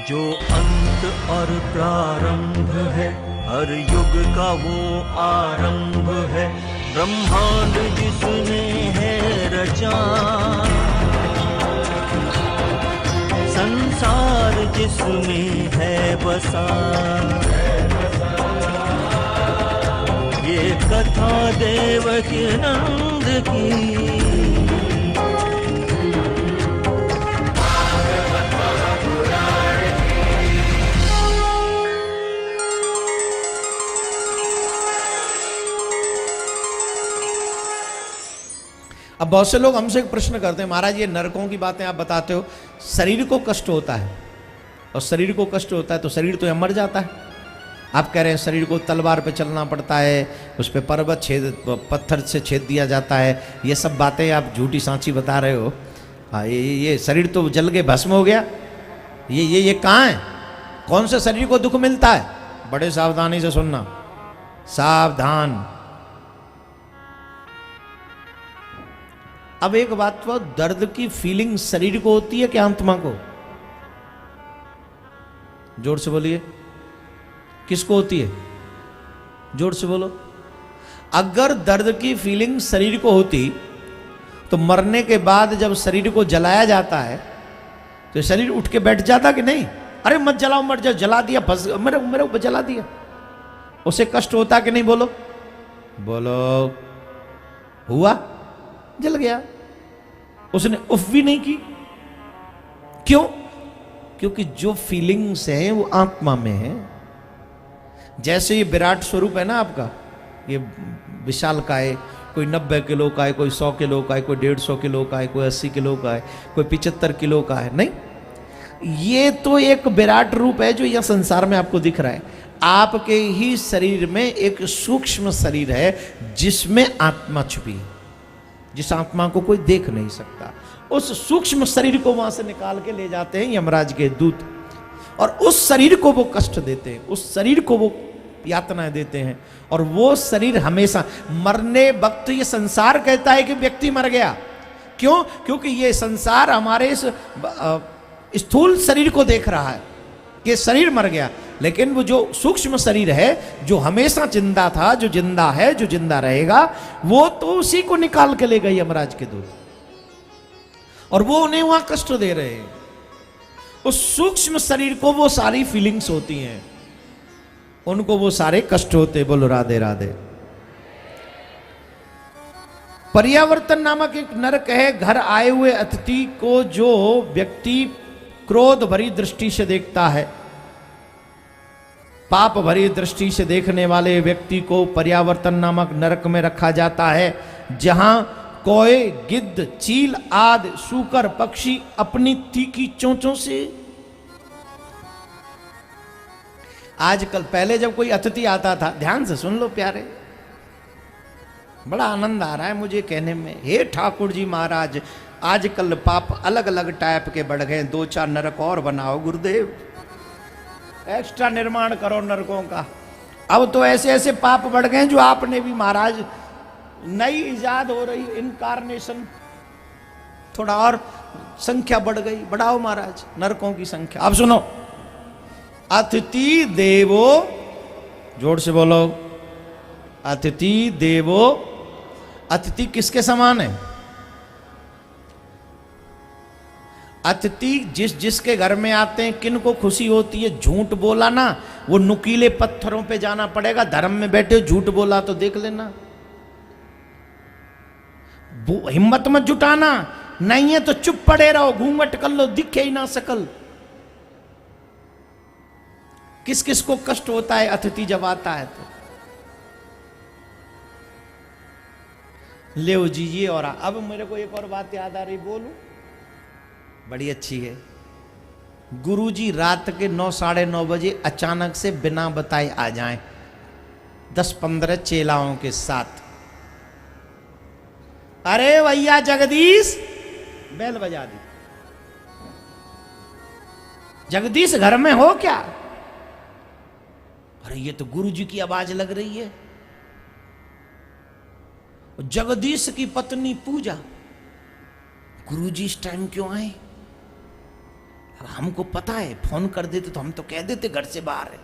जो अंत और प्रारंभ है, हर युग का वो आरंभ है। ब्रह्मांड जिसने है रचा, संसार जिसमें है बसा, ये कथा देवकी नंद की। अब बहुत से लोग हमसे एक प्रश्न करते हैं, महाराज ये नरकों की बातें आप बताते हो, शरीर को कष्ट होता है, और शरीर को कष्ट होता है तो शरीर तो मर जाता है। आप कह रहे हैं शरीर को तलवार पे चलना पड़ता है, उस पे पर्वत छेद पत्थर से छेद दिया जाता है, ये सब बातें आप झूठी सांची बता रहे हो। हाँ, ये शरीर तो जल के भस्म हो गया। ये कहाँ है? कौन से शरीर को दुख मिलता है? बड़े सावधानी से सुनना, सावधान। अब एक बात तो, दर्द की फीलिंग शरीर को होती है कि आत्मा को? जोर से बोलिए, किसको होती है? जोर से बोलो। अगर दर्द की फीलिंग शरीर को होती तो मरने के बाद जब शरीर को जलाया जाता है तो शरीर उठ के बैठ जाता कि नहीं? अरे मत जलाओ, मर जाओ, जला दिया, फंस मेरे ऊपर जला दिया, उसे कष्ट होता कि नहीं? बोलो बोलो। हुआ? जल गया, उसने उफ भी नहीं की। क्यों? क्योंकि जो फीलिंग्स हैं वो आत्मा में है। जैसे ये विराट स्वरूप है ना आपका, ये विशाल का है, कोई 90 किलो का है, कोई 100 किलो का है, कोई 150 किलो का है, कोई 80 किलो का है, कोई 75 किलो का है। नहीं, ये तो एक विराट रूप है जो यह संसार में आपको दिख रहा है। आपके ही शरीर में एक सूक्ष्म शरीर है जिसमें आत्मा छुपी है, जिस आत्मा को कोई देख नहीं सकता। उस सूक्ष्म शरीर को वहां से निकाल के ले जाते हैं यमराज के दूत, और उस शरीर को वो कष्ट देते हैं, उस शरीर को वो यातनाएं देते हैं। और वो शरीर हमेशा मरने वक्त ये संसार कहता है कि व्यक्ति मर गया। क्यों? क्योंकि ये संसार हमारे इस स्थूल शरीर को देख रहा है कि शरीर मर गया, लेकिन वो जो सूक्ष्म शरीर है जो हमेशा जिंदा था, जो जिंदा है, जो जिंदा रहेगा, वो तो उसी को निकाल के ले गए यमराज के दूत, और वो उन्हें वहां कष्ट दे रहे हैं। उस सूक्ष्म शरीर को वो सारी फीलिंग्स होती हैं, उनको वो सारे कष्ट होते। बोलो राधे राधे। पर्यावर्तन नामक एक नरक है। घर आए हुए अतिथि को जो व्यक्ति क्रोध भरी दृष्टि से देखता है, पाप भरी दृष्टि से देखने वाले व्यक्ति को पर्यावर्तन नामक नरक में रखा जाता है, जहां कोए, गिद्ध, चील आदि सूकर पक्षी अपनी तीखी चोंचों से। आजकल, पहले जब कोई अतिथि आता था, ध्यान से सुन लो प्यारे, बड़ा आनंद आ रहा है मुझे कहने में, हे ठाकुर जी महाराज, आजकल पाप अलग अलग टाइप के बढ़ गए, 2-4 नरक और बनाओ गुरुदेव, एक्स्ट्रा निर्माण करो नरकों का। अब तो ऐसे ऐसे पाप बढ़ गए जो आपने भी महाराज, नई इजाद हो रही इनकारनेशन, थोड़ा और संख्या बढ़ गई, बढ़ाओ महाराज नरकों की संख्या। अब सुनो, अतिथि देवो, जोर से बोलो, अतिथि देवो। अतिथि किसके समान है? अतिथि जिसके घर में आते हैं, किन को खुशी होती है? झूठ बोला ना, वो नुकीले पत्थरों पे जाना पड़ेगा। धर्म में बैठे झूठ बोला तो देख लेना, हिम्मत मत जुटाना, नहीं है तो चुप पड़े रहो, घूंघट कर लो, दिखे ही ना सकल। किस किस को कष्ट होता है अतिथि जब आता है तो? ले जी ये। और अब मेरे को एक और बात याद आ रही, बोलूं? बड़ी अच्छी है। गुरुजी रात के 9-9:30 बजे अचानक से बिना बताए आ जाएं 10-15 चेलाओं के साथ। अरे भैया जगदीश, बेल बजा दी, जगदीश घर में हो क्या? अरे ये तो गुरुजी की आवाज लग रही है। जगदीश की पत्नी पूजा, गुरुजी इस टाइम क्यों आए? अब हमको पता है, फोन कर देते तो हम तो कह देते घर से बाहर है।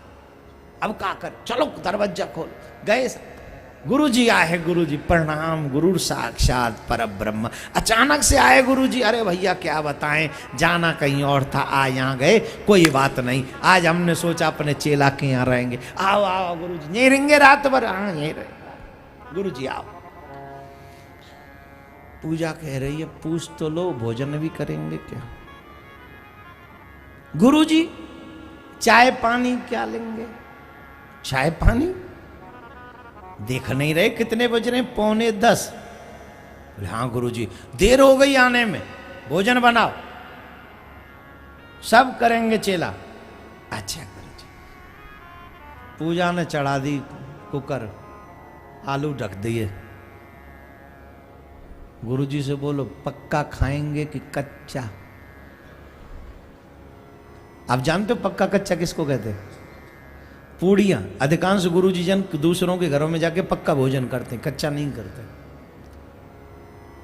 अब क्या कर, चलो दरवाजा खोल। गए, गुरु जी आए। गुरु जी प्रणाम, गुरु साक्षात पर ब्रह्म। अचानक से आए गुरु जी। अरे भैया क्या बताएं, जाना कहीं और था, आ यहाँ गए, कोई बात नहीं, आज हमने सोचा अपने चेला के यहाँ रहेंगे। आओ आओ गुरु जी, यहीं रहेंगे रात भर? हाँ यहीं रहेंगे। गुरु जी आओ। पूजा कह रही है, पूछ तो लो, भोजन भी करेंगे क्या? गुरु जी चाय पानी क्या लेंगे? चाय पानी देख नहीं रहे कितने बज रहे? 9:45। हाँ गुरु जी, देर हो गई आने में, भोजन बनाओ। सब करेंगे चेला। अच्छा गुरु जी। पूजा ने चढ़ा दी कुकर, आलू ढक दिए। गुरु जी से बोलो पक्का खाएंगे कि कच्चा? आप जानते हो पक्का कच्चा किसको कहते हैं? पूड़ियाँ। अधिकांश गुरुजी जन दूसरों के घरों में जाके पक्का भोजन करते हैं, कच्चा नहीं करते,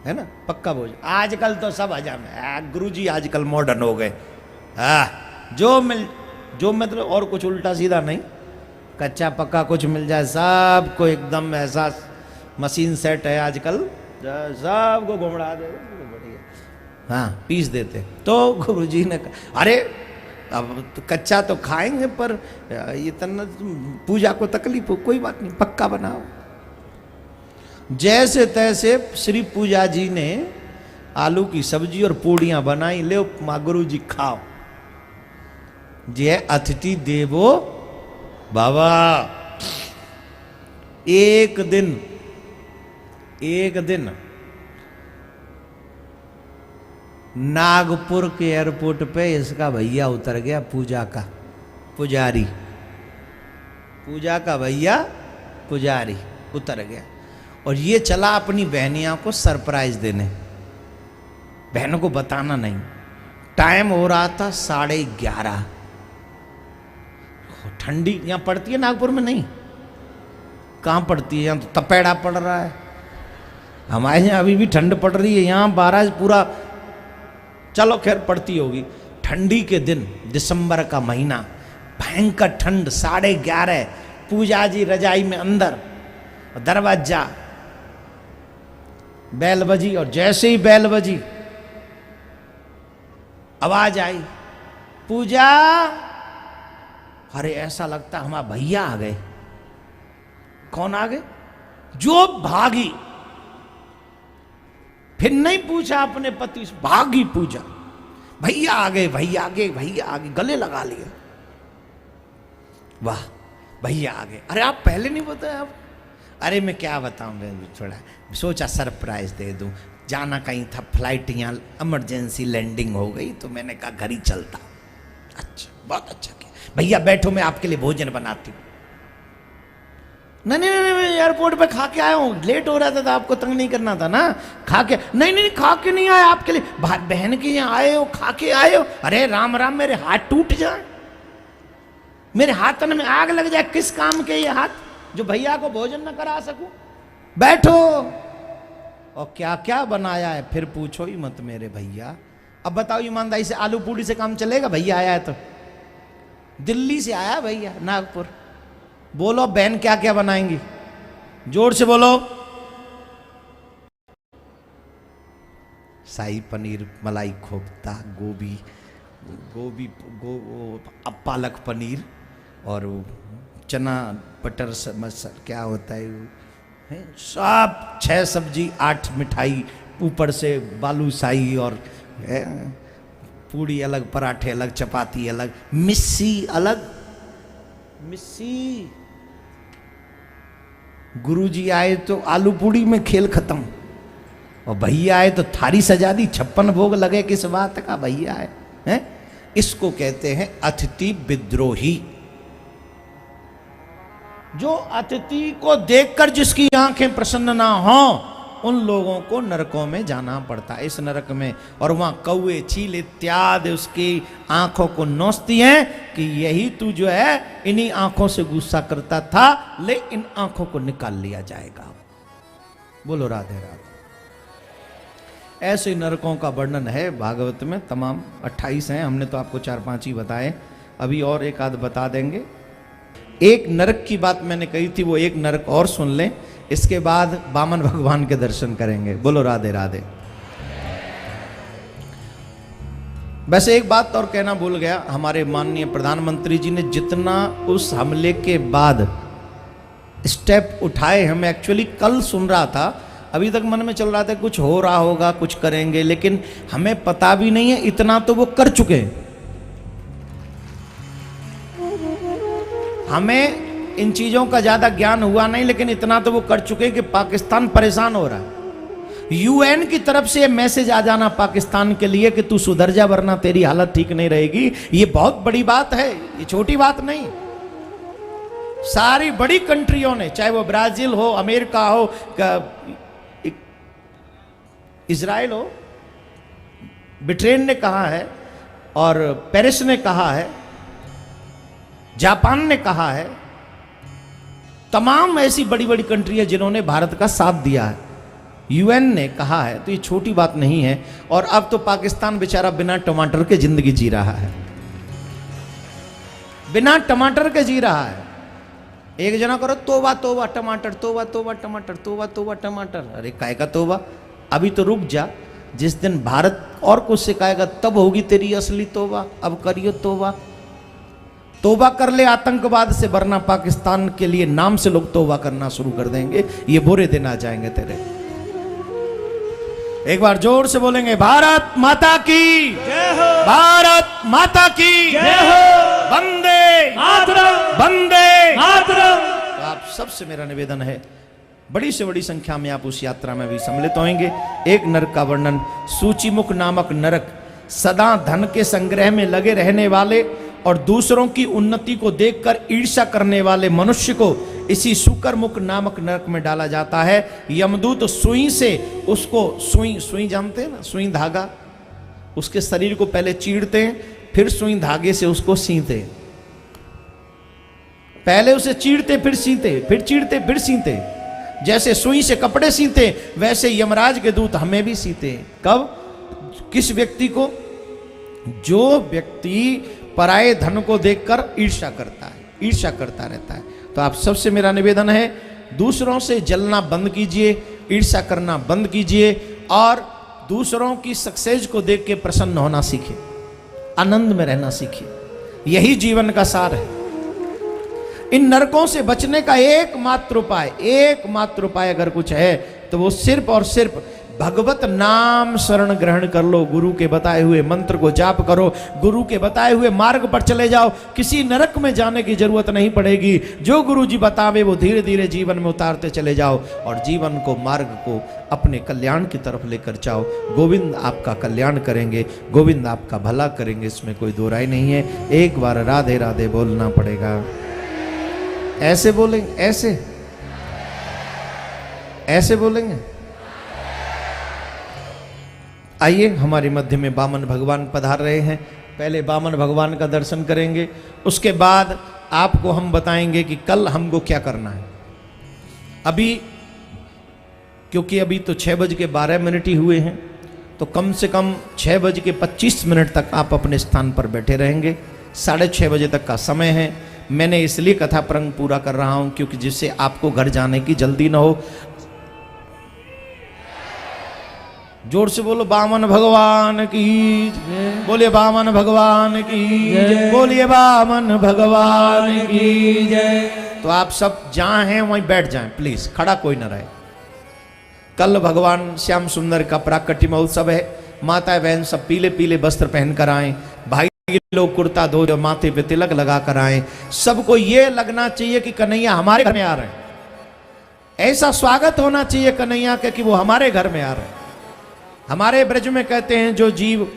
है ना? पक्का भोजन। आजकल तो सब हजाम है, गुरुजी आजकल मॉडर्न हो गए। जो मतलब और कुछ उल्टा सीधा नहीं, कच्चा पक्का कुछ मिल जाए, सबको एकदम ऐसा मशीन सेट है आजकल, सबको घुमड़ा दे, बढ़िया। हाँ पीस देते। तो गुरुजी ने अरे अब तो कच्चा तो खाएंगे, पर इतना पूजा को तकलीफ हो, कोई बात नहीं, पक्का बनाओ। जैसे तैसे श्री पूजा जी ने आलू की सब्जी और पूड़ियां बनाई। ले गुरु जी खाओ। जय अतिथि देवो बाबा। एक दिन नागपुर के एयरपोर्ट पे इसका भैया उतर गया, पूजा का पुजारी, पूजा का भैया पुजारी उतर गया, और ये चला अपनी बहनियां को सरप्राइज देने। बहनों को बताना नहीं। टाइम हो रहा था 11:30। ठंडी यहाँ पड़ती है नागपुर में? नहीं, कहाँ पड़ती है? यहाँ तो तपेड़ा पड़ रहा है। हमारे यहाँ अभी भी ठंड पड़ रही है, यहाँ 12 पूरा, चलो खैर पड़ती होगी। ठंडी के दिन, दिसंबर का महीना, भयंकर ठंड, 11:30। पूजा जी रजाई में अंदर, दरवाजा, बैल बजी, और जैसे ही बैल बजी आवाज आई, पूजा। अरे ऐसा लगता हमारा भैया आ गए। कौन आ गए? जो भागी, फिर नहीं पूछा अपने पति से, भागी पूजा, भैया आ गए, भैया आ गए, भैया आ गए, गले लगा लिया। वाह भैया आ गए। अरे आप पहले नहीं बताया आप? अरे मैं क्या बताऊं, थोड़ा सोचा सरप्राइज दे दूं। जाना कहीं था, फ्लाइट यहाँ इमरजेंसी लैंडिंग हो गई, तो मैंने कहा घर ही चलता। अच्छा, बहुत अच्छा किया। भैया बैठो, मैं आपके लिए भोजन बनाती हूँ। नहीं नहीं नहीं, मैं एयरपोर्ट पे खा के आया हूँ, लेट हो रहा था तो आपको तंग नहीं करना था ना। खा के नहीं नहीं, खा के नहीं आया, आपके लिए, बहन के यहाँ आए हो, खा के आए हो। अरे राम राम, मेरे हाथ टूट जाए, मेरे हाथन में आग लग जाए। किस काम के ये हाथ, जो भैया को भोजन न करा सकूं? बैठो। और क्या क्या बनाया है फिर पूछो ही मत मेरे भैया। अब बताओ ईमानदारी से, आलू पूड़ी से काम चलेगा? भैया आया है तो, दिल्ली से आया भैया, नागपुर। बोलो बहन क्या क्या बनाएंगी, जोर से बोलो। शाही पनीर, मलाई कोफ्ता, गोभी, पालक पनीर, और चना बटर क्या होता है वो, सब 6 सब्जी, 8 मिठाई, ऊपर से बालूशाही, और पूड़ी अलग, पराठे अलग, चपाती अलग, मिस्सी अलग। मिस्सी। गुरुजी आए तो आलू पूड़ी में खेल खत्म, और भैया आए तो थारी सजा दी, 56 भोग लगे। किस बात का भैया आए हैं? इसको कहते हैं अतिथि विद्रोही। जो अतिथि को देखकर जिसकी आंखें प्रसन्न ना हो, उन लोगों को नरकों में जाना पड़ता है। इस नरक में, और वहां कौए, चील इत्यादि उसकी आंखों को नोचती हैं कि यही तू जो है इन्हीं आंखों से गुस्सा करता था, ले इन आंखों को निकाल लिया जाएगा। बोलो राधे राधे। ऐसे नरकों का वर्णन है भागवत में, तमाम 28 हैं, हमने तो आपको 4-5 ही बताए, अभी और एक आध बता देंगे। एक नरक की बात मैंने कही थी, वो एक नरक और सुन लें, इसके बाद वामन भगवान के दर्शन करेंगे। बोलो राधे राधे। वैसे एक बात और कहना भूल गया, हमारे माननीय प्रधानमंत्री जी ने जितना उस हमले के बाद स्टेप उठाए, हमें एक्चुअली कल सुन रहा था, अभी तक मन में चल रहा था कुछ हो रहा होगा, कुछ करेंगे, लेकिन हमें पता भी नहीं है इतना तो वो कर चुके हैं। हमें इन चीजों का ज्यादा ज्ञान हुआ नहीं, लेकिन इतना तो वो कर चुके हैं कि पाकिस्तान परेशान हो रहा है। यूएन की तरफ से मैसेज आ जाना पाकिस्तान के लिए कि तू सुधर जा वरना तेरी हालत ठीक नहीं रहेगी, ये बहुत बड़ी बात है, ये छोटी बात नहीं। सारी बड़ी कंट्रियों ने, चाहे वो ब्राजील हो, अमेरिका हो, इजराइल हो, ब्रिटेन ने कहा है और पेरिस ने कहा है, जापान ने कहा है, तमाम ऐसी बड़ी बड़ी कंट्री है जिन्होंने भारत का साथ दिया है। यूएन ने कहा है, तो ये छोटी बात नहीं है। और अब तो पाकिस्तान बेचारा बिना टमाटर के जिंदगी जी रहा है, बिना टमाटर के जी रहा है। एक जना करो तोबा तोबा टमाटर, तोबा तोबा टमाटर, तोबा तोबा टमाटर। अरे काय का तोबा, अभी तो रुक जा, जिस दिन भारत और कुछ सिखाएगा तब होगी तेरी असली तोबा। अब करियो तोबा, तोबा कर ले आतंकवाद से, वरना पाकिस्तान के लिए नाम से लोग तोबा करना शुरू कर देंगे, ये बुरे दिन आ जाएंगे तेरे। एक बार जोर से बोलेंगे, भारत माता की जय हो, भारत माता की जय हो, वंदे मातरम, वंदे मातरम। तो आप सबसे मेरा निवेदन है, बड़ी से बड़ी संख्या में आप उस यात्रा में भी सम्मिलित होंगे। एक नरक का वर्णन, सूचीमुख नामक नरक, सदा धन के संग्रह में लगे रहने वाले और दूसरों की उन्नति को देखकर ईर्ष्या करने वाले मनुष्य को इसी शुकरमुख नामक नरक में डाला जाता है। यमदूत सुई से उसको, सुई जानते हैं ना, सुई धागा, उसके शरीर को पहले चीरते हैं, फिर सुई धागे से उसको सीते। पहले उसे चीरते फिर सीते, फिर चीरते फिर सीते। जैसे सुई से कपड़े सीते, वैसे यमराज के दूत हमें भी सीते। कब? किस व्यक्ति को? जो व्यक्ति पराये धन को देखकर ईर्ष्या करता है, ईर्ष्या करता रहता है। तो आप सबसे मेरा निवेदन है, दूसरों से जलना बंद कीजिए, ईर्ष्या करना बंद कीजिए और दूसरों की सक्सेस को देख के प्रसन्न होना सीखिए, आनंद में रहना सीखिए। यही जीवन का सार है। इन नरकों से बचने का एकमात्र उपाय अगर कुछ है तो वो सिर्फ और सिर्फ भगवत नाम शरण ग्रहण कर लो। गुरु के बताए हुए मंत्र को जाप करो, गुरु के बताए हुए मार्ग पर चले जाओ, किसी नरक में जाने की जरूरत नहीं पड़ेगी। जो गुरु जी बतावे वो धीरे धीरे जीवन में उतारते चले जाओ और जीवन को, मार्ग को अपने कल्याण की तरफ लेकर जाओ। गोविंद आपका कल्याण करेंगे, गोविंद आपका भला करेंगे, इसमें कोई दो राय नहीं है। एक बार राधे राधे बोलना पड़ेगा। ऐसे बोलेंगे, ऐसे बोलेंगे। आइए, हमारे मध्य में वामन भगवान पधार रहे हैं। पहले वामन भगवान का दर्शन करेंगे, उसके बाद आपको हम बताएंगे कि कल हमको क्या करना है। क्योंकि अभी तो 6:12 ही हुए हैं, तो कम से कम 6:25 तक आप अपने स्थान पर बैठे रहेंगे। 6:30 बजे तक का समय है। मैंने इसलिए कथा प्रसंग पूरा कर रहा हूं क्योंकि जिससे आपको घर जाने की जल्दी ना हो। जोर से बोलो, वामन भगवान की जय। बोलिए वामन भगवान की जय। बोलिए वामन भगवान की जय। तो आप सब जहां हैं वहीं बैठ जाएं प्लीज, खड़ा कोई ना रहे। कल भगवान श्याम सुंदर का प्राकट्य महोत्सव है। माता बहन सब पीले पीले वस्त्र पहनकर आए, भाई लोग कुर्ता धो जो माथे पे तिलक लगा कर आए। सबको ये लगना चाहिए कि कन्हैया हमारे घर में आ रहे हैं। ऐसा स्वागत होना चाहिए कन्हैया का कि वो हमारे घर में आ रहे हैं। हमारे ब्रज में कहते हैं, जो जीव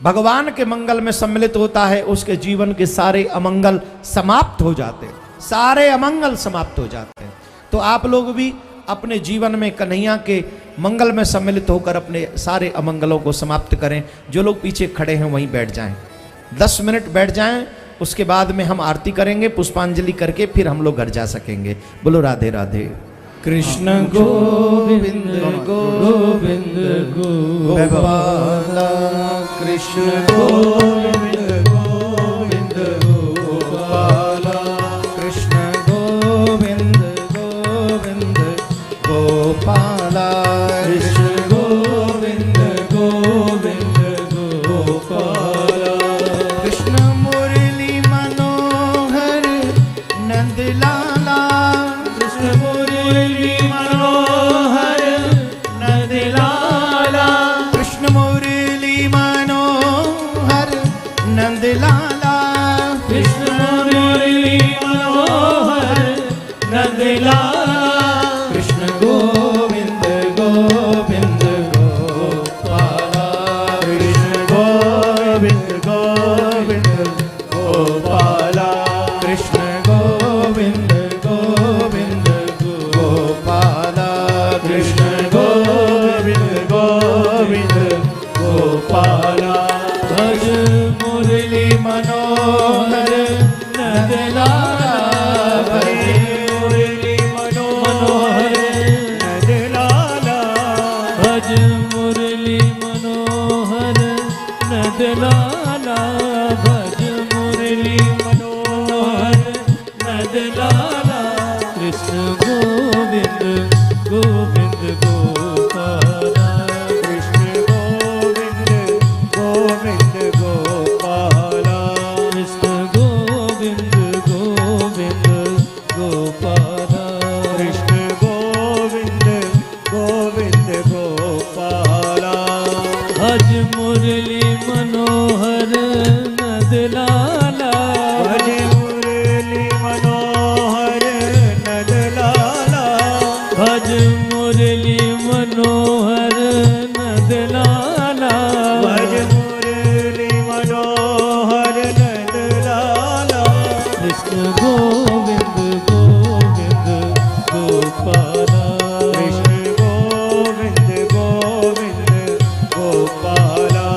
भगवान के मंगल में सम्मिलित होता है उसके जीवन के सारे अमंगल समाप्त हो जाते हैं, सारे अमंगल समाप्त हो जाते हैं। तो आप लोग भी अपने जीवन में कन्हैया के मंगल में सम्मिलित होकर अपने सारे अमंगलों को समाप्त करें। जो लोग पीछे खड़े हैं वहीं बैठ जाएं, 10 मिनट बैठ जाएं। उसके बाद में हम आरती करेंगे, पुष्पांजलि करके फिर हम लोग घर जा सकेंगे। बोलो राधे राधे। कृष्ण गोविंद गोविंद गोपाल कृष्ण गोविंद गोविंद गोपाल कृष्ण गोविंद गोविंद गोपाल कृष्ण गोविंद गोविंद गोपाल कृष्ण मुरली मनोहर नंदलाला कृष्ण मुरली मनोहर नंदलाला कृष्ण मुरली मनोहर नंदलाला कृष्ण मुरली मनोहर नंदलाला कृष्ण गोविंद गोविंद गोपाला कृष्ण गोविंद गोविंद गोपाला कृष्ण गोविंद गोविंद गोपाला कृष्ण गोविंद गोविंद गोपाला भज मुरली मनोहर नंदलाला भज मुरली मनोहर नंदलाला भज मुरली मनोहर नंदलाला भज मुरली मनोहर नंदलाला कृष्ण गोविंद गोविंद गोपाला कृष्ण गोविंद गोविंद गोपाला कृष्ण गोविंद गोविंद गोपाला कृष्ण गोविंद गोविंद गोपाला भज मुरली मनोहर नंदलाला भज मुरली मनोहर नंदलाला भज मुरली मनोहर नंदलाला भज मुरली मनोहर नंदलाला कृष्ण गोविंद गोविंद गोपाला कृष्ण गोविंद गोविंद गोपाला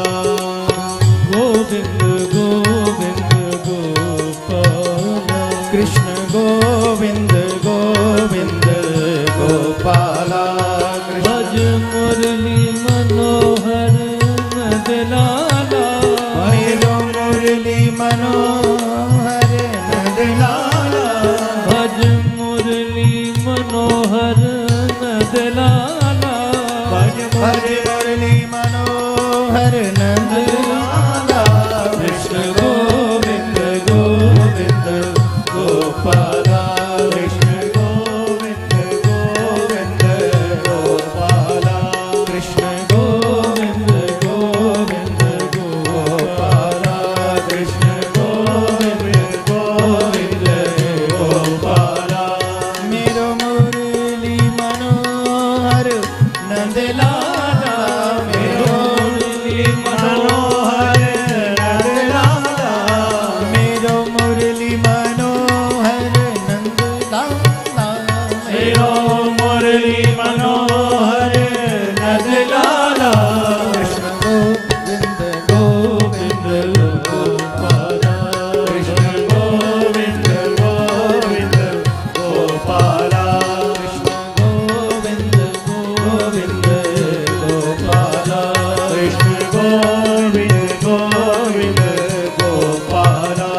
गोविंद गोविंद गोपाला कृष्ण गोविंद गोविंद गोपाला भज मुरली मनोहर नंदलाला भज मुरली मनोहर नंदलाला भज मुरली मनोहर नंदलाला भज मुरली मनोहर नंदलाला कृष्ण गोविंद गोविंद गोपाला कृष्ण गोविंद गोविंद गोपाला कृष्ण गोविंद गोविंद गोपाला कृष्ण गोविंद गोविंद गोपाला मेरो मुरली मनोहर नंदलाला मेरो मुरली मनोहर नंदलाला मेरो मुरली मनोहर नंदलाला मेरो मुरली मनोहर नंदलाला कृष्ण गोविंद गोविंद गोपाला कृष्ण गोविंद गोविंद गोपाला कृष्ण गोविंद गोविंद गोपाला कृष्ण गोविंद गोविंद गोपाला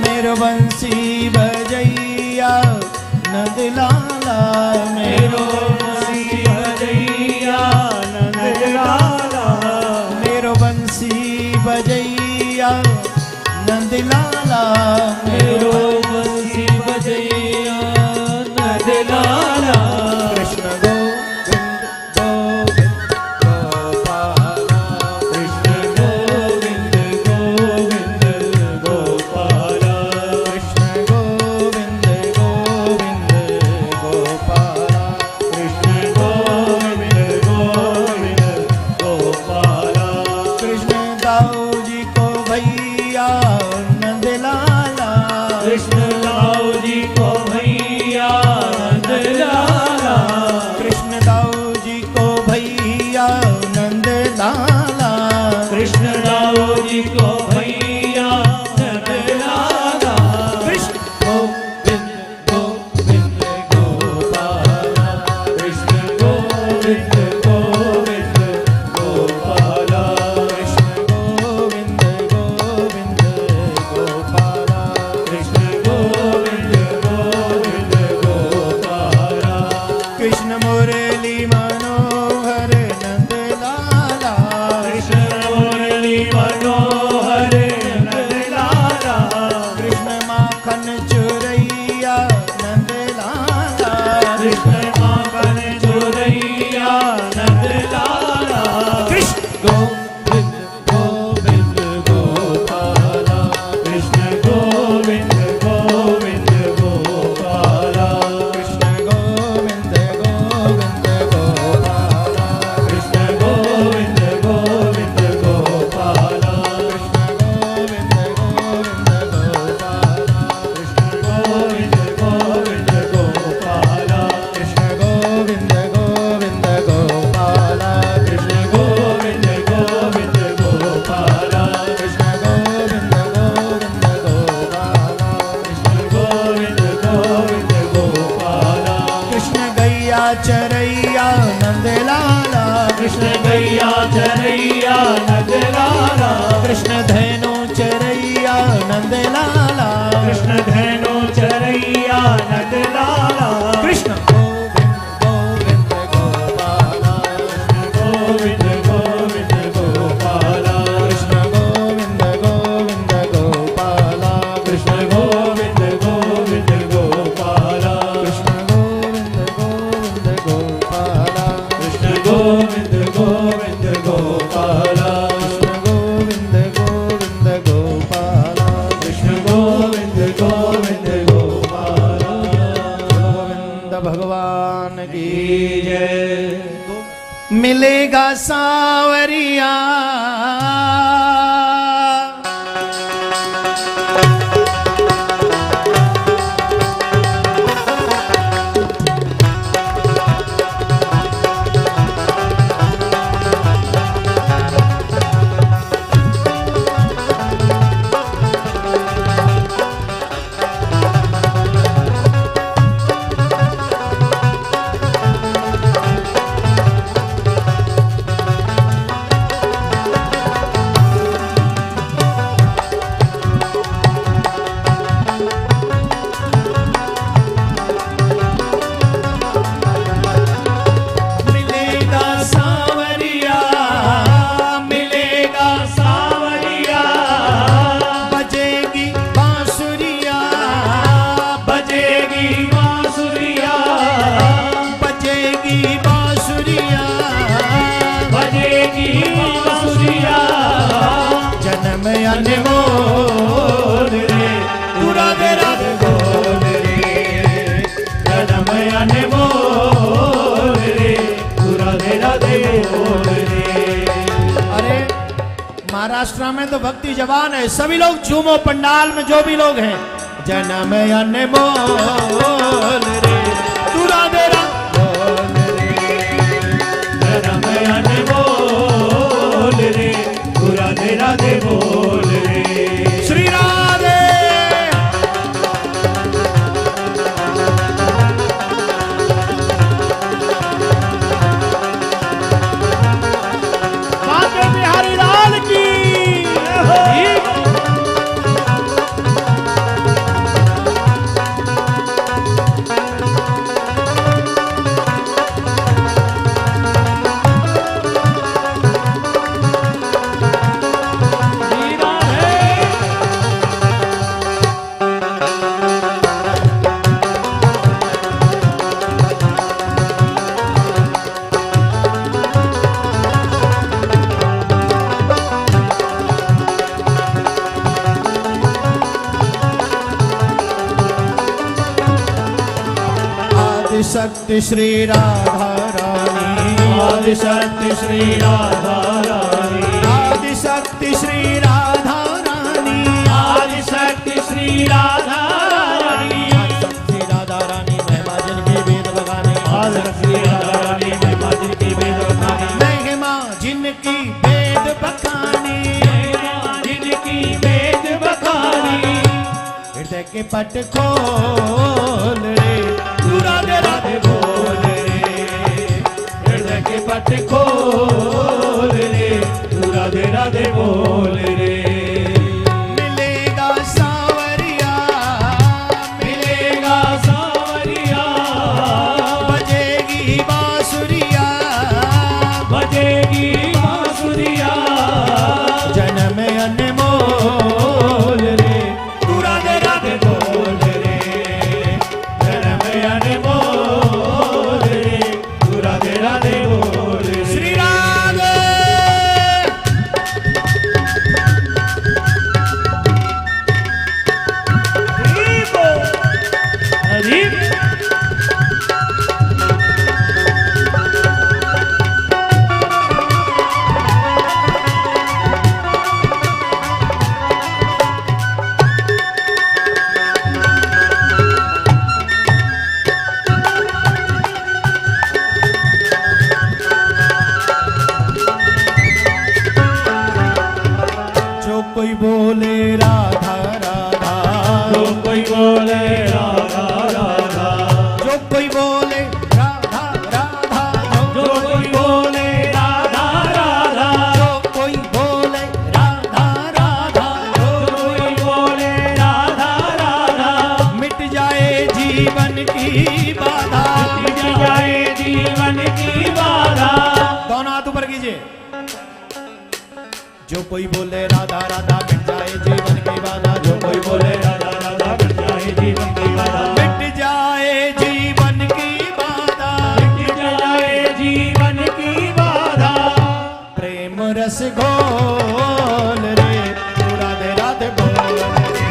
मेरो बंसी बजैया नंदलाला मेरो बंसी बजैया नंदलाला मेरो बंसी बजैया नंदलाला मेरो बंसी बजैया नंदलाला कृष्ण गोविंद गोविंद गोपाला कृष्ण गोविंद गोविंद गोपाला कृष्ण गोविंद गोविंद गोपाला कृष्ण गोविंद गोविंद गोपाला कृष्ण दाऊ जी को भैया नंदलाला कृष्ण दाऊ जी को भैया नंदलाला कृष्ण दाऊ जी को भैया नंदलाला कृष्ण दाऊ जी को भैया नंदलाला कृष्ण गोविंद गोविंद गोपाला चरैया नंद लाला, कृष्ण धैनु चरैया नंद लाला, कृष्ण धैनु चरैया नंद लाला, कृष्ण गोविंद गोविंद गोपाला, गोविंद गोपाला, कृष्ण गोविंद गोविंद गोपाला, कृष्ण गोविंद गोविंद गोपाला, कृष्ण गोविंद गोविंद गोपाला, कृष्ण गोविंद गोविंद गोपाला, कृष्ण गोविंद गोविंद गोपाला। गोविंद भगवान की जय। मिलेगा सांवरिया मिलेगा सांवरिया, मिलेगा सांवरिया, बजेगी बांसुरिया, बजेगी बांसुरिया, बजेगी बांसुरिया, बजेगी बांसुरिया, जन्म अनमोल रे, तू राधे राधे बोल रे, जन्म अनमोल रे, तू राधे राधे बोल रे। अरे महाराष्ट्र में तो भक्ति जवान है, सभी लोग झूमो, पंडाल में जो भी लोग हैं, जन्म अनमोल रे, तू राधे राधे बोल रे, जन्म अनमोल रे, तू राधे राधे बोल रे। श्री राधे। बाके बिहारी लाल की आदिशक्ति श्री राधा रानी, आदिशक्ति श्री राधा रानी, आदिशक्ति श्री राधा रानी, आदिशक्ति श्री राधा रानी, श्री राधा रानी महिमा जिनकी वेद बगाने, आदिशक्ति राधा रानी महिमा जिनकी वेद बखानी, महिमा जिनकी वेद बखानी, जिनकी वेद बखानी, हृदय के पट खोल रे, तू राधे राधे बोल रे, हृदय के पट खोल रे, तू राधे राधे बोल रे। मिलेगा सांवरिया, मिलेगा सांवरिया, बजेगी बांसुरिया, बजेगी बांसुरिया, जन्म अनमोल रे, तू राधे राधे बोल रे, जन्म अनमोल रे, तू राधे राधे बोल रे। श्री राधे। हरि जो कोई बोले राधा राधा, जो कोई बोले राधा राधा, जो कोई बोले राधा राधा, जो कोई बोले राधा राधा, जो जो कोई बोले राधा राधा मिट जाए जीवन की बाधा, जो कोई बोले राधा राधा मिट जाए जीवन की बाधा, मिट जाए जीवन की बाधा, मिट जाए जीवन की बाधा। प्रेम रस घोल रे तू राधे राधे बोल रे,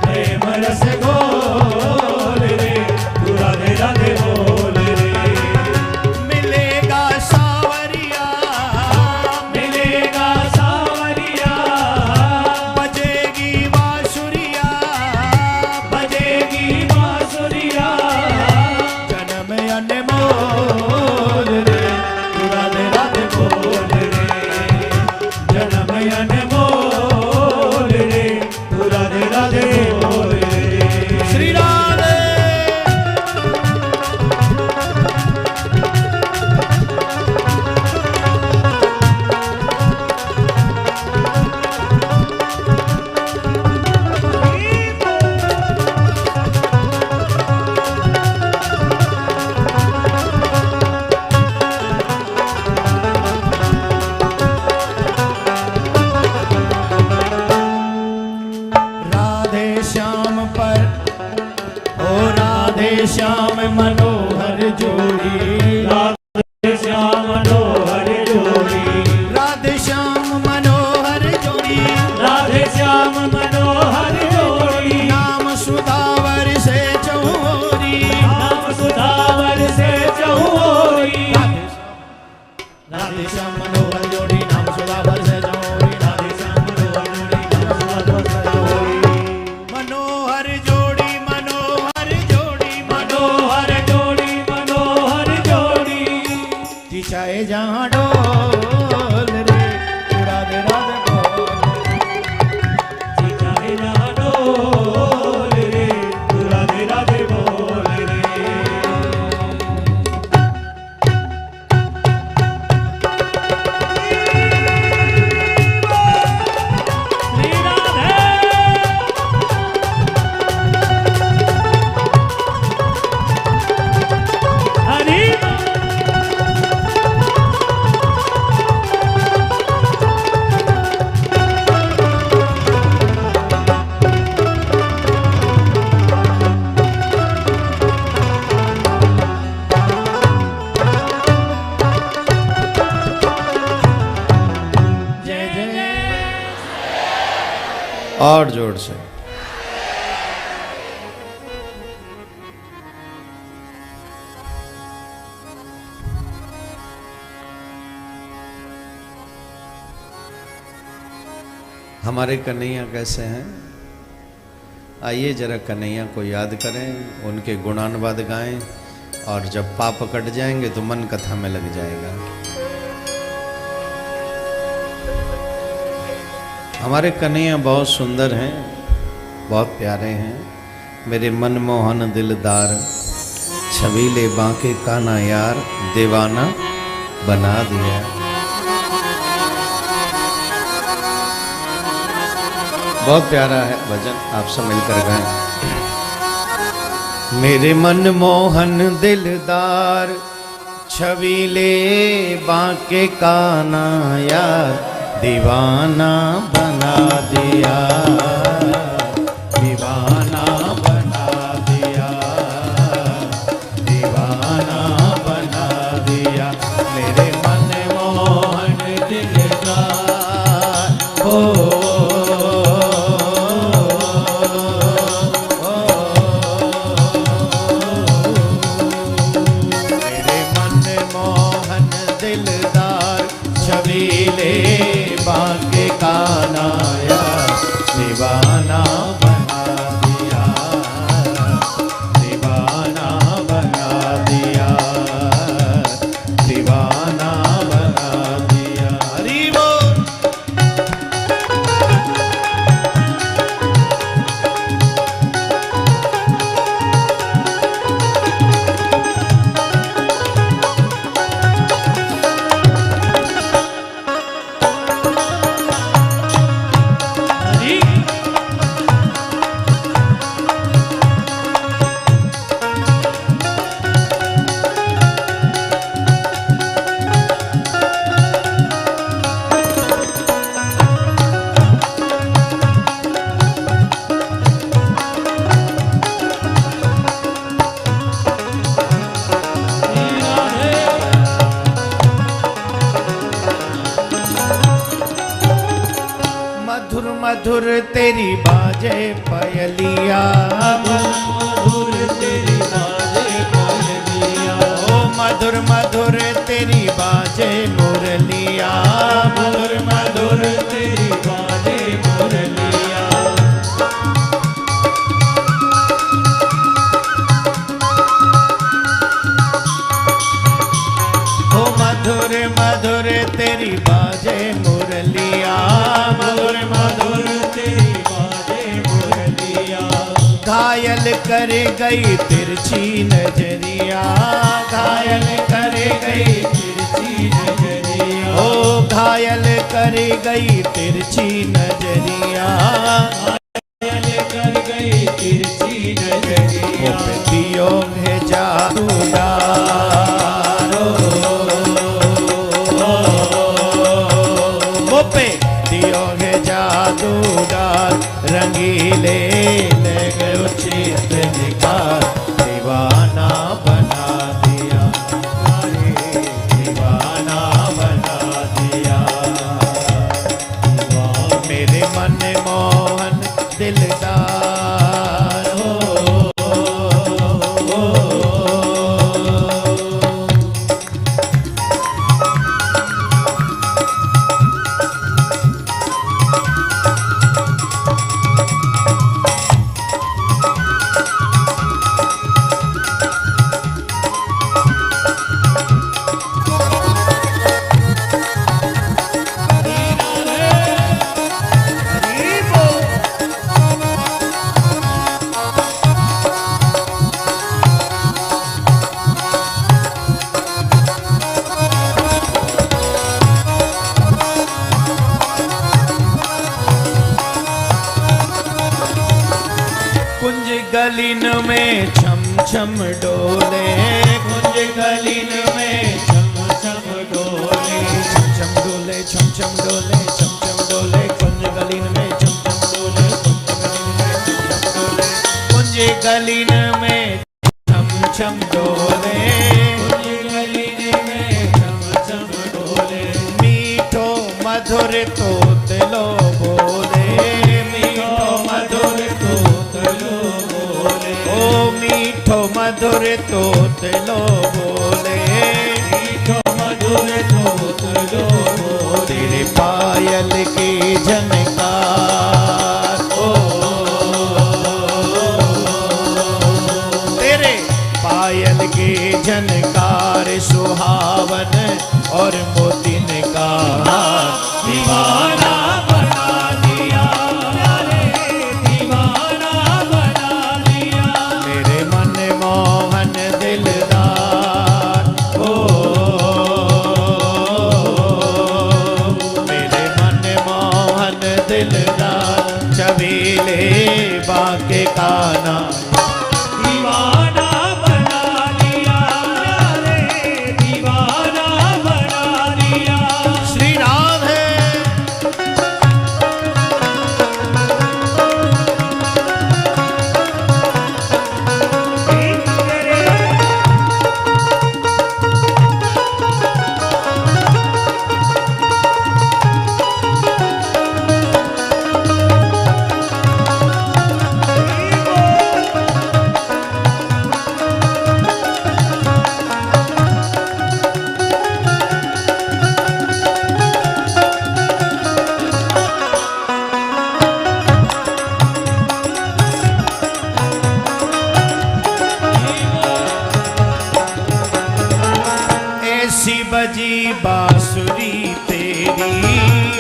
प्रेम रस घोल रे तू राधे राधे बोल रे। मिलेगा सावरिया, मिलेगा सावरिया, बजेगी बांसुरिया, बजेगी बांसुरिया, जन्म अनमोल रे तू राधे राधे बोल रे, जन्म अनमोल रे तू राधे राधे बोल रे। श्री राधे। राधे श्याम पर ओ राधे श्याम मनोहर जोड़ी, राधे श्याम मनोहर जोड़ी, राधे श्याम मनोहर जोड़ी, राधे श्याम मनोहर जोड़ी, नाम सुधावर से चौरी, नाम सुधावर से चौरी। राधे श्याम मनोहर जोड़ी, नाम सुधावर से चौरी, राधे श्याम मनोहर जोड़ी, नाम सुधावर से चौरी। मनोहर जोड़ी, मनोहर जोड़ी, मनोहर जोड़ी, मनोहर जोड़ी, जी चाहे जहाँ डोल रे तू राधे राधे बोल रे। चाहे जहाँ डोल रे तू राधे राधे बोल रे। श्री राधे। हरि जय जय और जोर से। हमारे कन्हैया कैसे हैं? आइए जरा कन्हैया को याद करें, उनके गुणानुवाद गाएं, और जब पाप कट जाएंगे तो मन कथा में लग जाएगा। हमारे कन्हैया बहुत सुंदर हैं, बहुत प्यारे हैं। मेरे मनमोहन दिलदार, छबीले बांके काना यार, दीवाना बना दिया। बहुत प्यारा है भजन, आप सब मिलकर गाएं। मेरे मनमोहन दिलदार, छबीले बांके काना यार, दीवाना बना दिया, दीवाना बना दिया, दीवाना बना दिया। मेरे मनमोहन दिलदार, ओ मेरे मनमोहन दिलदार, छबीले बांके काना यार, दीवाना बना दिया, दीवाना बना दिया, दीवाना बना दिया। हरि बोल। मधुर मधुर तेरी बाजे पयलिया, मधुर तेरी बाजे पयलिया, ओ मधुर मधुर तेरी बाजे मुरलिया, मधुर मधुर तेरी बाजे मुरलिया। ओ मधुर मधुर तेरी बाजे मुरलिया, मधुर मधुर तेरी बाजे मुरलिया। घायल कर गई तिरछी नजरिया, घायल कर गई तिरछी नजरिया, ओ घायल कर गई तिरछी नजरिया, घायल कर गई तिरछी नजरिया। दियो है जादूदार, वो पे दियो है जादूदार, रंगीले लगे उचित निकार, दीवाना बना दिया, अरे दीवाना बना दिया, मेरे मन मोहन दिलदार हो। कुंज गलिन में छम छम डोले, कुंज गलिन में छम छम डोले, छम छम डोले, छम छम डोले, छम छम डोले, कुंज गलिन में छम छम डोले, कुंज गलिन में छम छम डोले, कुंज गलिन में छम छम डोले। मीठो मधुर तोतलो बोले, मीठो मधुर तोतलो बोले, ओ मीठो मधुर तोतलो बोले, मीठो मधुर तोतलो बोले। तेरे पायल की झनकार, ओ तेरे पायल की झनकार सुहावन और मोतिन का दीवाना बना दिया, अरे दीवाना बना दिया, मेरे मन मोहन दिलदार, ओ मेरे मन मोहन दिलदार, छबीले बाके काना, दीवाना बना दिया, अरे दीवाना बना दिया। श्री राम है। ऐसी बजी बांसुरी तेरी,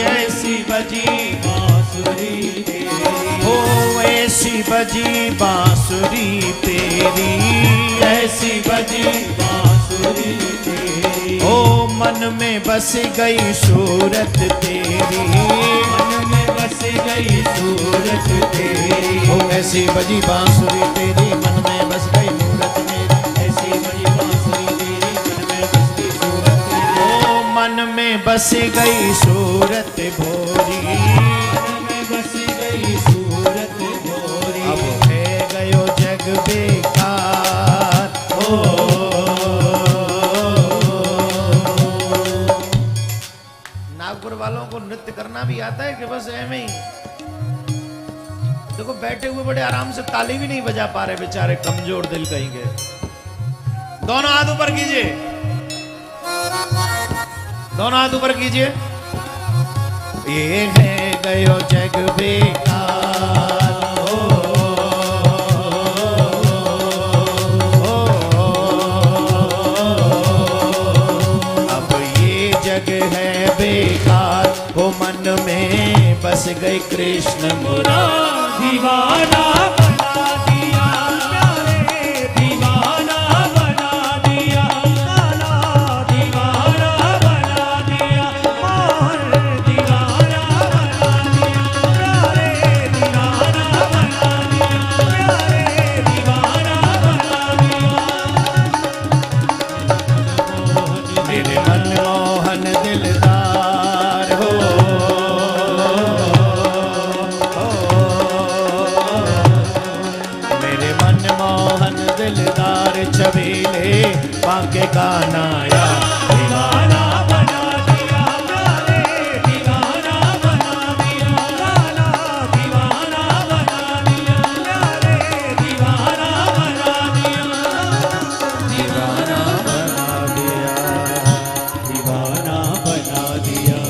ऐसी बजी बांसुरी तेरी, हो ऐसी बजी बांसुरी तेरी, ऐसी बजी बांसुरी तेरी, ओ मन में बस गई सूरत तेरी, मन में बस गई सूरत तेरी, ओ ऐसी बजी बांसुरी तेरी, मन में बस गई मूरत मेरी, ऐसी बड़ी बांसुरी तेरी, मन में बस गई सूरत तेरी, ओ मन में बस गई सूरत भोरी, मन में बस गई सूरत गोरी। अब है गयो जग बेकार, नागपुर वालों को नृत्य करना बजाना भी आता है कि बस ऐਵੇਂ ही? देखो बैठे हुए बड़े आराम से ताली भी नहीं बजा पा रहे बेचारे, कमजोर दिल कहीं के। दोनों हाथ ऊपर कीजिए, दोनों हाथ ऊपर कीजिए। ये है गयो जग बेकार, अब ये जग है बेकार, वो मन में बस गए कृष्ण मुरारी। दीवाना बना दिया प्यारे, दीवाना बना दिया काला, दीवाना बना दिया मोहन, दीवाना बना दिया प्यारे, दीवाना बना दिया प्यारे, दीवाना बना दिया। मेरे मनमोहन दिलदार हो, मेरे मनमोहन दिलदार छबीले बाके कानाया। दीवाना बना दिया प्यारे, दीवाना बना दिया काला, दीवाना बना दिया प्यारे, दीवाना बना दिया, दीवाना बना दिया, दीवाना बना दिया,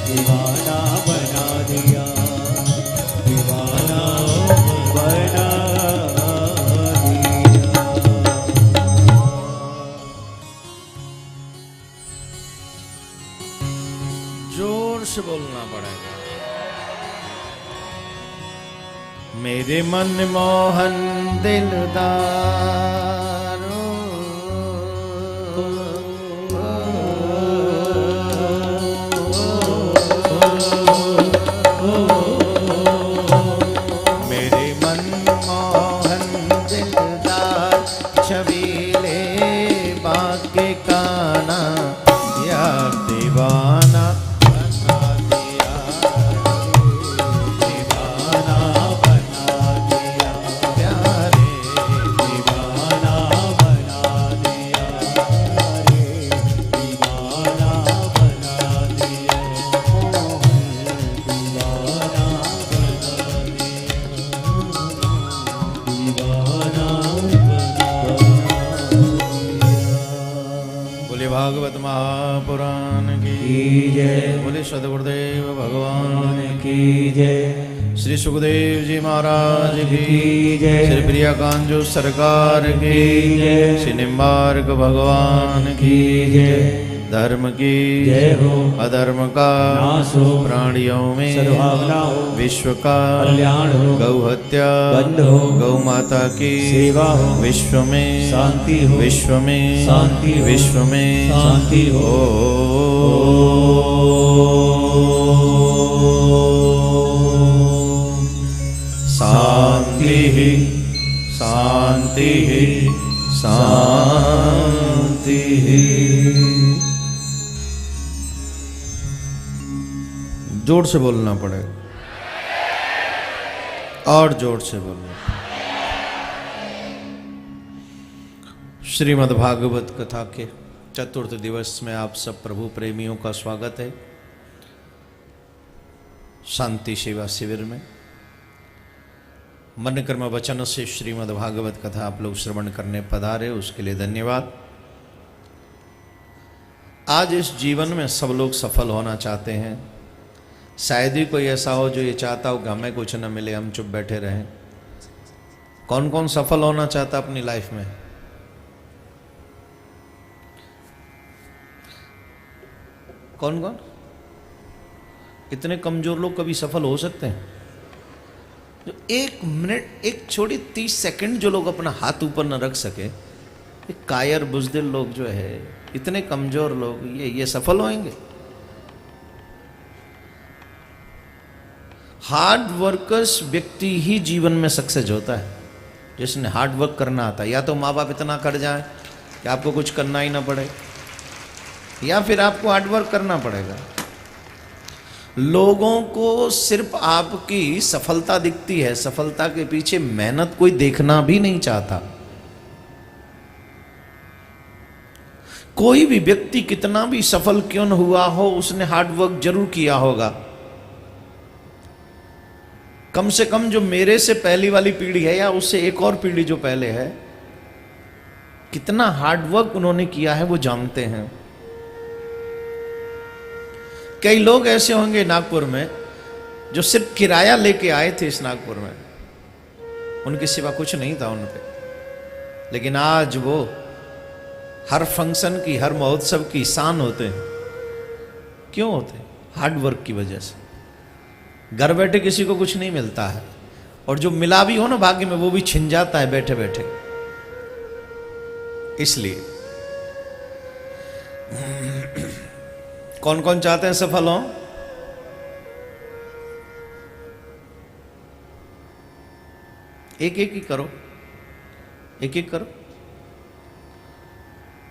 दीवाना बना दिया, दीवाना बना दिया। जोर से बोलना पड़ेगा। मेरे मनमोहन दिलदार मेरे मनमोहन दिलदार छबीले बाके काना या दीवाना बना दिया, दीवाना बना दिया प्यारे दीवाना बना दिया रे, दीवाना बना दिया मोहन, दीवाना बना दिया, दीवाना बोले भागवत महापुराण की जय, बोले सदगुरुदेव भगवान की जय, श्री सुखदेव जी महाराज की जय, श्री प्रियाकांजू सरकार की जय, श्री निम्बार्क भगवान की जय, धर्म की जय हो, अधर्म का नाश हो, प्राणियों में सद्भावना हो, विश्व का कल्याण हो, गौ हत्या बंद हो, गौ माता की सेवा हो, विश्व में शांति हो, विश्व में शांति हो, विश्व में शांति हो। शांति शांति शांति। जोर से बोलना पड़ेगा, और जोर से बोलना। श्रीमद् भागवत कथा के चतुर्थ दिवस में आप सब प्रभु प्रेमियों का स्वागत है। शांति सेवा शिविर में मन कर्म वचन से श्रीमद् भागवत कथा आप लोग श्रवण करने पधारे, उसके लिए धन्यवाद। आज इस जीवन में सब लोग सफल होना चाहते हैं। शायद ही कोई ऐसा हो जो ये चाहता हो कि हमें कुछ न मिले, हम चुप बैठे रहें। कौन कौन सफल होना चाहता अपनी लाइफ में? कौन कौन? इतने कमजोर लोग कभी सफल हो सकते हैं? जो एक मिनट, एक छोटी 30 सेकंड जो लोग अपना हाथ ऊपर न रख सके, ये कायर बुजदिल लोग जो है, इतने कमजोर लोग, ये सफल होंगे? हार्ड वर्कर्स व्यक्ति ही जीवन में सक्सेस होता है, जिसने हार्ड वर्क करना आता है। या तो माँ बाप इतना कर जाए कि आपको कुछ करना ही ना पड़े, या फिर आपको हार्ड वर्क करना पड़ेगा। लोगों को सिर्फ आपकी सफलता दिखती है, सफलता के पीछे मेहनत कोई देखना भी नहीं चाहता। कोई भी व्यक्ति कितना भी सफल क्यों न हुआ हो, उसने हार्ड वर्क जरूर किया होगा। कम से कम जो मेरे से पहली वाली पीढ़ी है या उससे एक और पीढ़ी जो पहले है, कितना हार्ड वर्क उन्होंने किया है वो जानते हैं। कई लोग ऐसे होंगे नागपुर में जो सिर्फ किराया लेके आए थे इस नागपुर में, उनके सिवा कुछ नहीं था उन पे, लेकिन आज वो हर फंक्शन की, हर महोत्सव की शान होते हैं। क्यों होते हैं? हार्ड वर्क की वजह से। घर बैठे किसी को कुछ नहीं मिलता है, और जो मिला भी हो ना भाग्य में, वो भी छिन जाता है बैठे बैठे। इसलिए कौन कौन चाहते हैं सफल हो? एक एक ही करो, एक एक करो।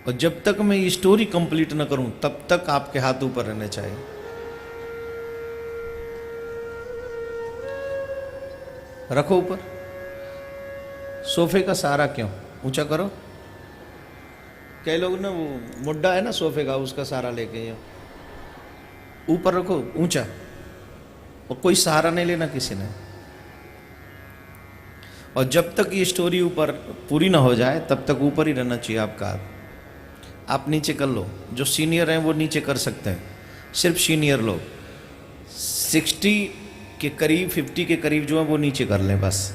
और जब तक मैं ये स्टोरी कंप्लीट ना करूं तब तक आपके हाथ ऊपर रहने चाहिए। रखो ऊपर। सोफे का सहारा क्यों? ऊंचा करो। कई लोग ना वो मुड्डा है ना सोफे का, उसका सहारा लेके ये ऊपर रखो ऊंचा, और कोई सहारा नहीं लेना किसी ने। और जब तक ये स्टोरी ऊपर पूरी ना हो जाए तब तक ऊपर ही रहना चाहिए आपका हाथ। आप नीचे कर लो, जो सीनियर हैं वो नीचे कर सकते हैं, सिर्फ सीनियर लोग 60 के करीब, 50 के करीब जो हैं वो नीचे कर लें बस।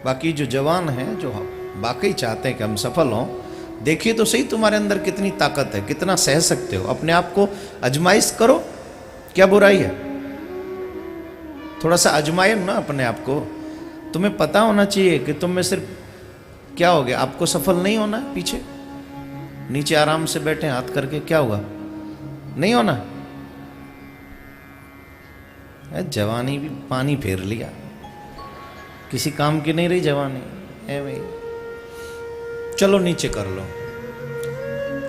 बाकी जो जवान हैं, जो वाकई चाहते हैं कि हम सफल हों, देखिए तो सही तुम्हारे अंदर कितनी ताकत है, कितना सह सकते हो। अपने आप को आजमाइश करो, क्या बुराई है? थोड़ा सा आजमाए ना अपने आप को। तुम्हें पता होना चाहिए कि तुम में सिर्फ क्या हो गया, आपको सफल नहीं होना है। पीछे नीचे आराम से बैठे हाथ करके, क्या हुआ? नहीं होना है। जवानी भी पानी फेर लिया, किसी काम की नहीं रही जवानी है भाई। चलो नीचे कर लो।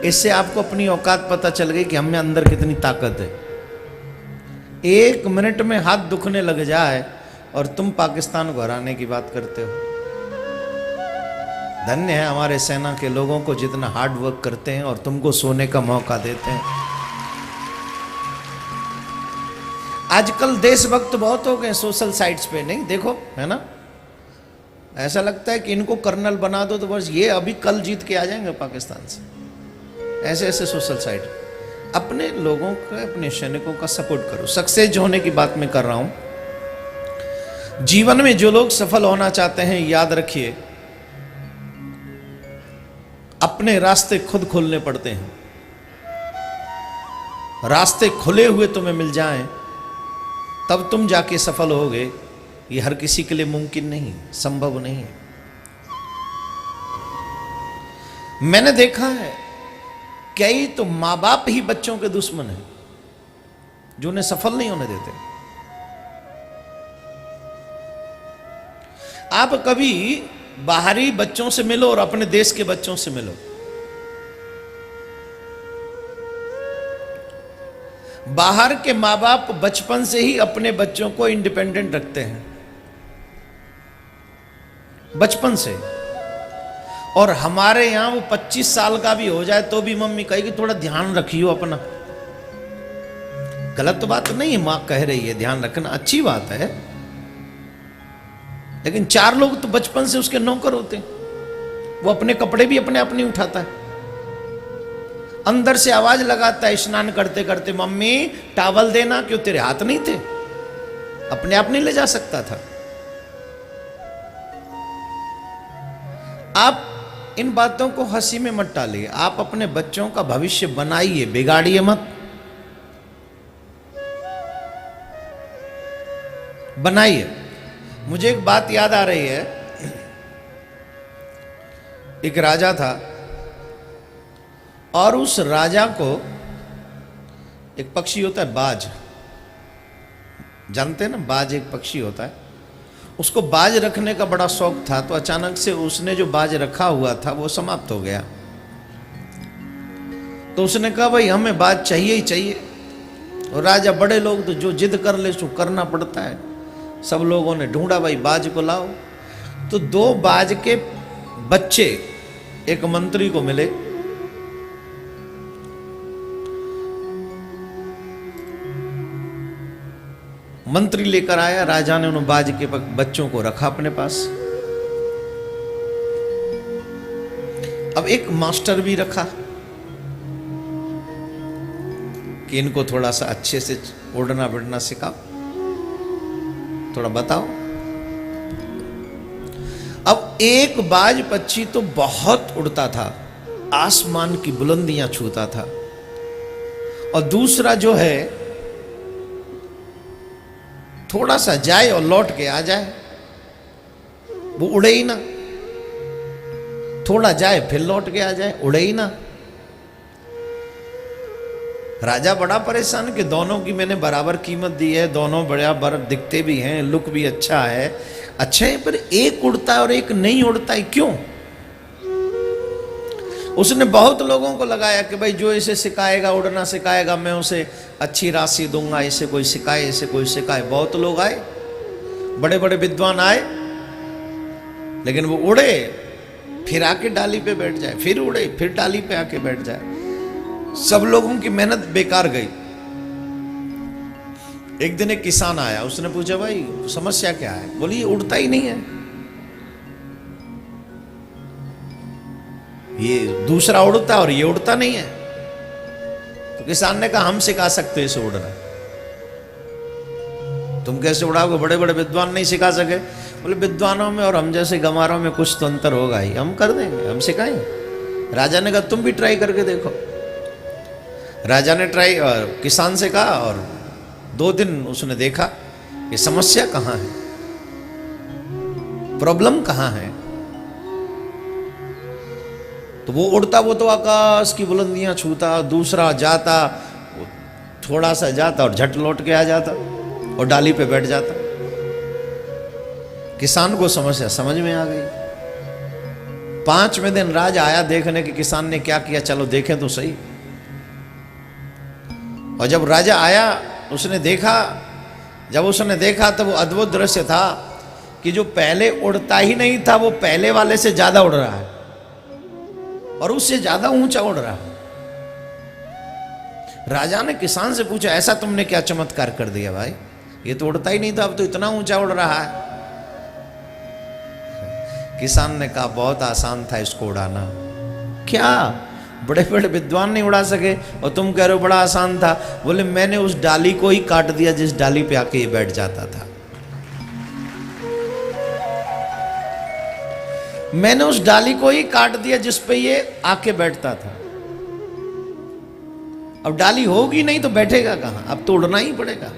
इससे आपको अपनी औकात पता चल गई कि हम में अंदर कितनी ताकत है। 1 मिनट में हाथ दुखने लग जाए और तुम पाकिस्तान को हराने की बात करते हो। धन्य है हमारे सेना के लोगों को, जितना हार्ड वर्क करते हैं और तुमको सोने का मौका देते हैं। आजकल देशभक्त बहुत हो गए सोशल साइट्स पे, नहीं देखो है ना? ऐसा लगता है कि इनको कर्नल बना दो तो बस ये अभी कल जीत के आ जाएंगे पाकिस्तान से। ऐसे ऐसे सोशल साइट। अपने लोगों का, अपने सैनिकों का सपोर्ट करो। सक्सेस होने की बात मैं कर रहा हूं। जीवन में जो लोग सफल होना चाहते हैं, याद रखिए अपने रास्ते खुद खोलने पड़ते हैं। रास्ते खुले हुए तुम्हें मिल जाएं तब तुम जाके सफल होगे। ये हर किसी के लिए मुमकिन नहीं, संभव नहीं है। मैंने देखा है कई तो मां बाप ही बच्चों के दुश्मन हैं, जो उन्हें सफल नहीं होने देते। आप कभी बाहरी बच्चों से मिलो और अपने देश के बच्चों से मिलो। बाहर के मां बाप बचपन से ही अपने बच्चों को इंडिपेंडेंट रखते हैं, बचपन से। और हमारे यहां वो 25 साल का भी हो जाए तो भी मम्मी कहेगी थोड़ा ध्यान रखियो अपना। गलत बात नहीं है, मां कह रही है ध्यान रखना, अच्छी बात है। लेकिन 4 लोग तो बचपन से उसके नौकर होते हैं। वो अपने कपड़े भी अपने आप नहीं उठाता है, अंदर से आवाज लगाता है स्नान करते करते, मम्मी टॉवल देना। क्यों? तेरे हाथ नहीं थे? अपने आप नहीं ले जा सकता था? आप इन बातों को हंसी में मत टालिए। आप अपने बच्चों का भविष्य बनाइए, बिगाड़िए मत। बनाइए। मुझे एक बात याद आ रही है। एक राजा था और उस राजा को एक पक्षी होता है बाज, जानते हैं ना? बाज एक पक्षी होता है। उसको बाज रखने का बड़ा शौक था, तो अचानक से उसने जो बाज रखा हुआ था वो समाप्त हो गया। तो उसने कहा भाई हमें बाज चाहिए ही चाहिए। और राजा, बड़े लोग तो जो जिद कर ले उसको करना पड़ता है। सब लोगों ने ढूंढा भाई बाज को लाओ। तो 2 बाज के बच्चे एक मंत्री को मिले, मंत्री लेकर आया, राजा ने उन बाज के बच्चों को रखा अपने पास। अब एक मास्टर भी रखा कि इनको थोड़ा सा अच्छे से उड़ना बिड़ना सिखाओ, थोड़ा बताओ। अब एक बाज पक्षी तो बहुत उड़ता था, आसमान की बुलंदियां छूता था, और दूसरा जो है थोड़ा सा जाए और लौट के आ जाए, वो उड़े ही ना। थोड़ा जाए फिर लौट के आ जाए, उड़े ही ना। राजा बड़ा परेशान कि दोनों की मैंने बराबर कीमत दी है, दोनों बराबर दिखते भी हैं, लुक भी अच्छा है, पर एक उड़ता है और एक नहीं उड़ता है, क्यों? उसने बहुत लोगों को लगाया कि भाई जो इसे सिखाएगा, उड़ना सिखाएगा, मैं उसे अच्छी राशि दूंगा, इसे कोई सिखाए, इसे कोई सिखाए। बहुत लोग आए, बड़े बड़े विद्वान आए, लेकिन वो उड़े फिर आके डाली पे बैठ जाए, फिर उड़े फिर डाली पे आके बैठ जाए। सब लोगों की मेहनत बेकार गई। एक दिन एक किसान आया, उसने पूछा भाई समस्या क्या है? बोली ये उड़ता ही नहीं है, ये दूसरा उड़ता और ये उड़ता नहीं है। तो किसान ने कहा हम सिखा सकते इसे उड़ना। तुम कैसे उड़ाओगे? बड़े बड़े विद्वान नहीं सिखा सके। बोले विद्वानों में और हम जैसे गंवारों में कुछ तो अंतर होगा ही, हम कर देंगे, हम सिखाएंगे। राजा ने कहा तुम भी ट्राई करके देखो। राजा ने ट्राई और किसान से कहा, और 2 दिन उसने देखा कि समस्या कहां है, प्रॉब्लम कहां है। तो वो उड़ता, वो तो आकाश की बुलंदियां छूता, दूसरा जाता, थोड़ा सा जाता और झट लौट के आ जाता और डाली पे बैठ जाता। किसान को समस्या समझ में आ गई। 5वें दिन राजा आया देखने कि किसान ने क्या किया, चलो देखें तो सही। और जब राजा आया, उसने देखा, जब उसने देखा तो वो अद्भुत दृश्य था कि जो पहले उड़ता ही नहीं था वो पहले वाले से ज्यादा उड़ रहा है और उससे ज्यादा ऊंचा उड़ रहा है। राजा ने किसान से पूछा ऐसा तुमने क्या चमत्कार कर दिया भाई, ये तो उड़ता ही नहीं था, अब तो इतना ऊंचा उड़ रहा है। किसान ने कहा बहुत आसान था इसको उड़ाना। क्या? बड़े बड़े विद्वान नहीं उड़ा सके और तुम कह रहे हो बड़ा आसान था? बोले मैंने उस डाली को ही काट दिया जिस डाली पे आके ये बैठ जाता था। मैंने उस डाली को ही काट दिया जिस पे ये आके बैठता था। अब डाली होगी नहीं तो बैठेगा कहां? अब तो उड़ना ही पड़ेगा।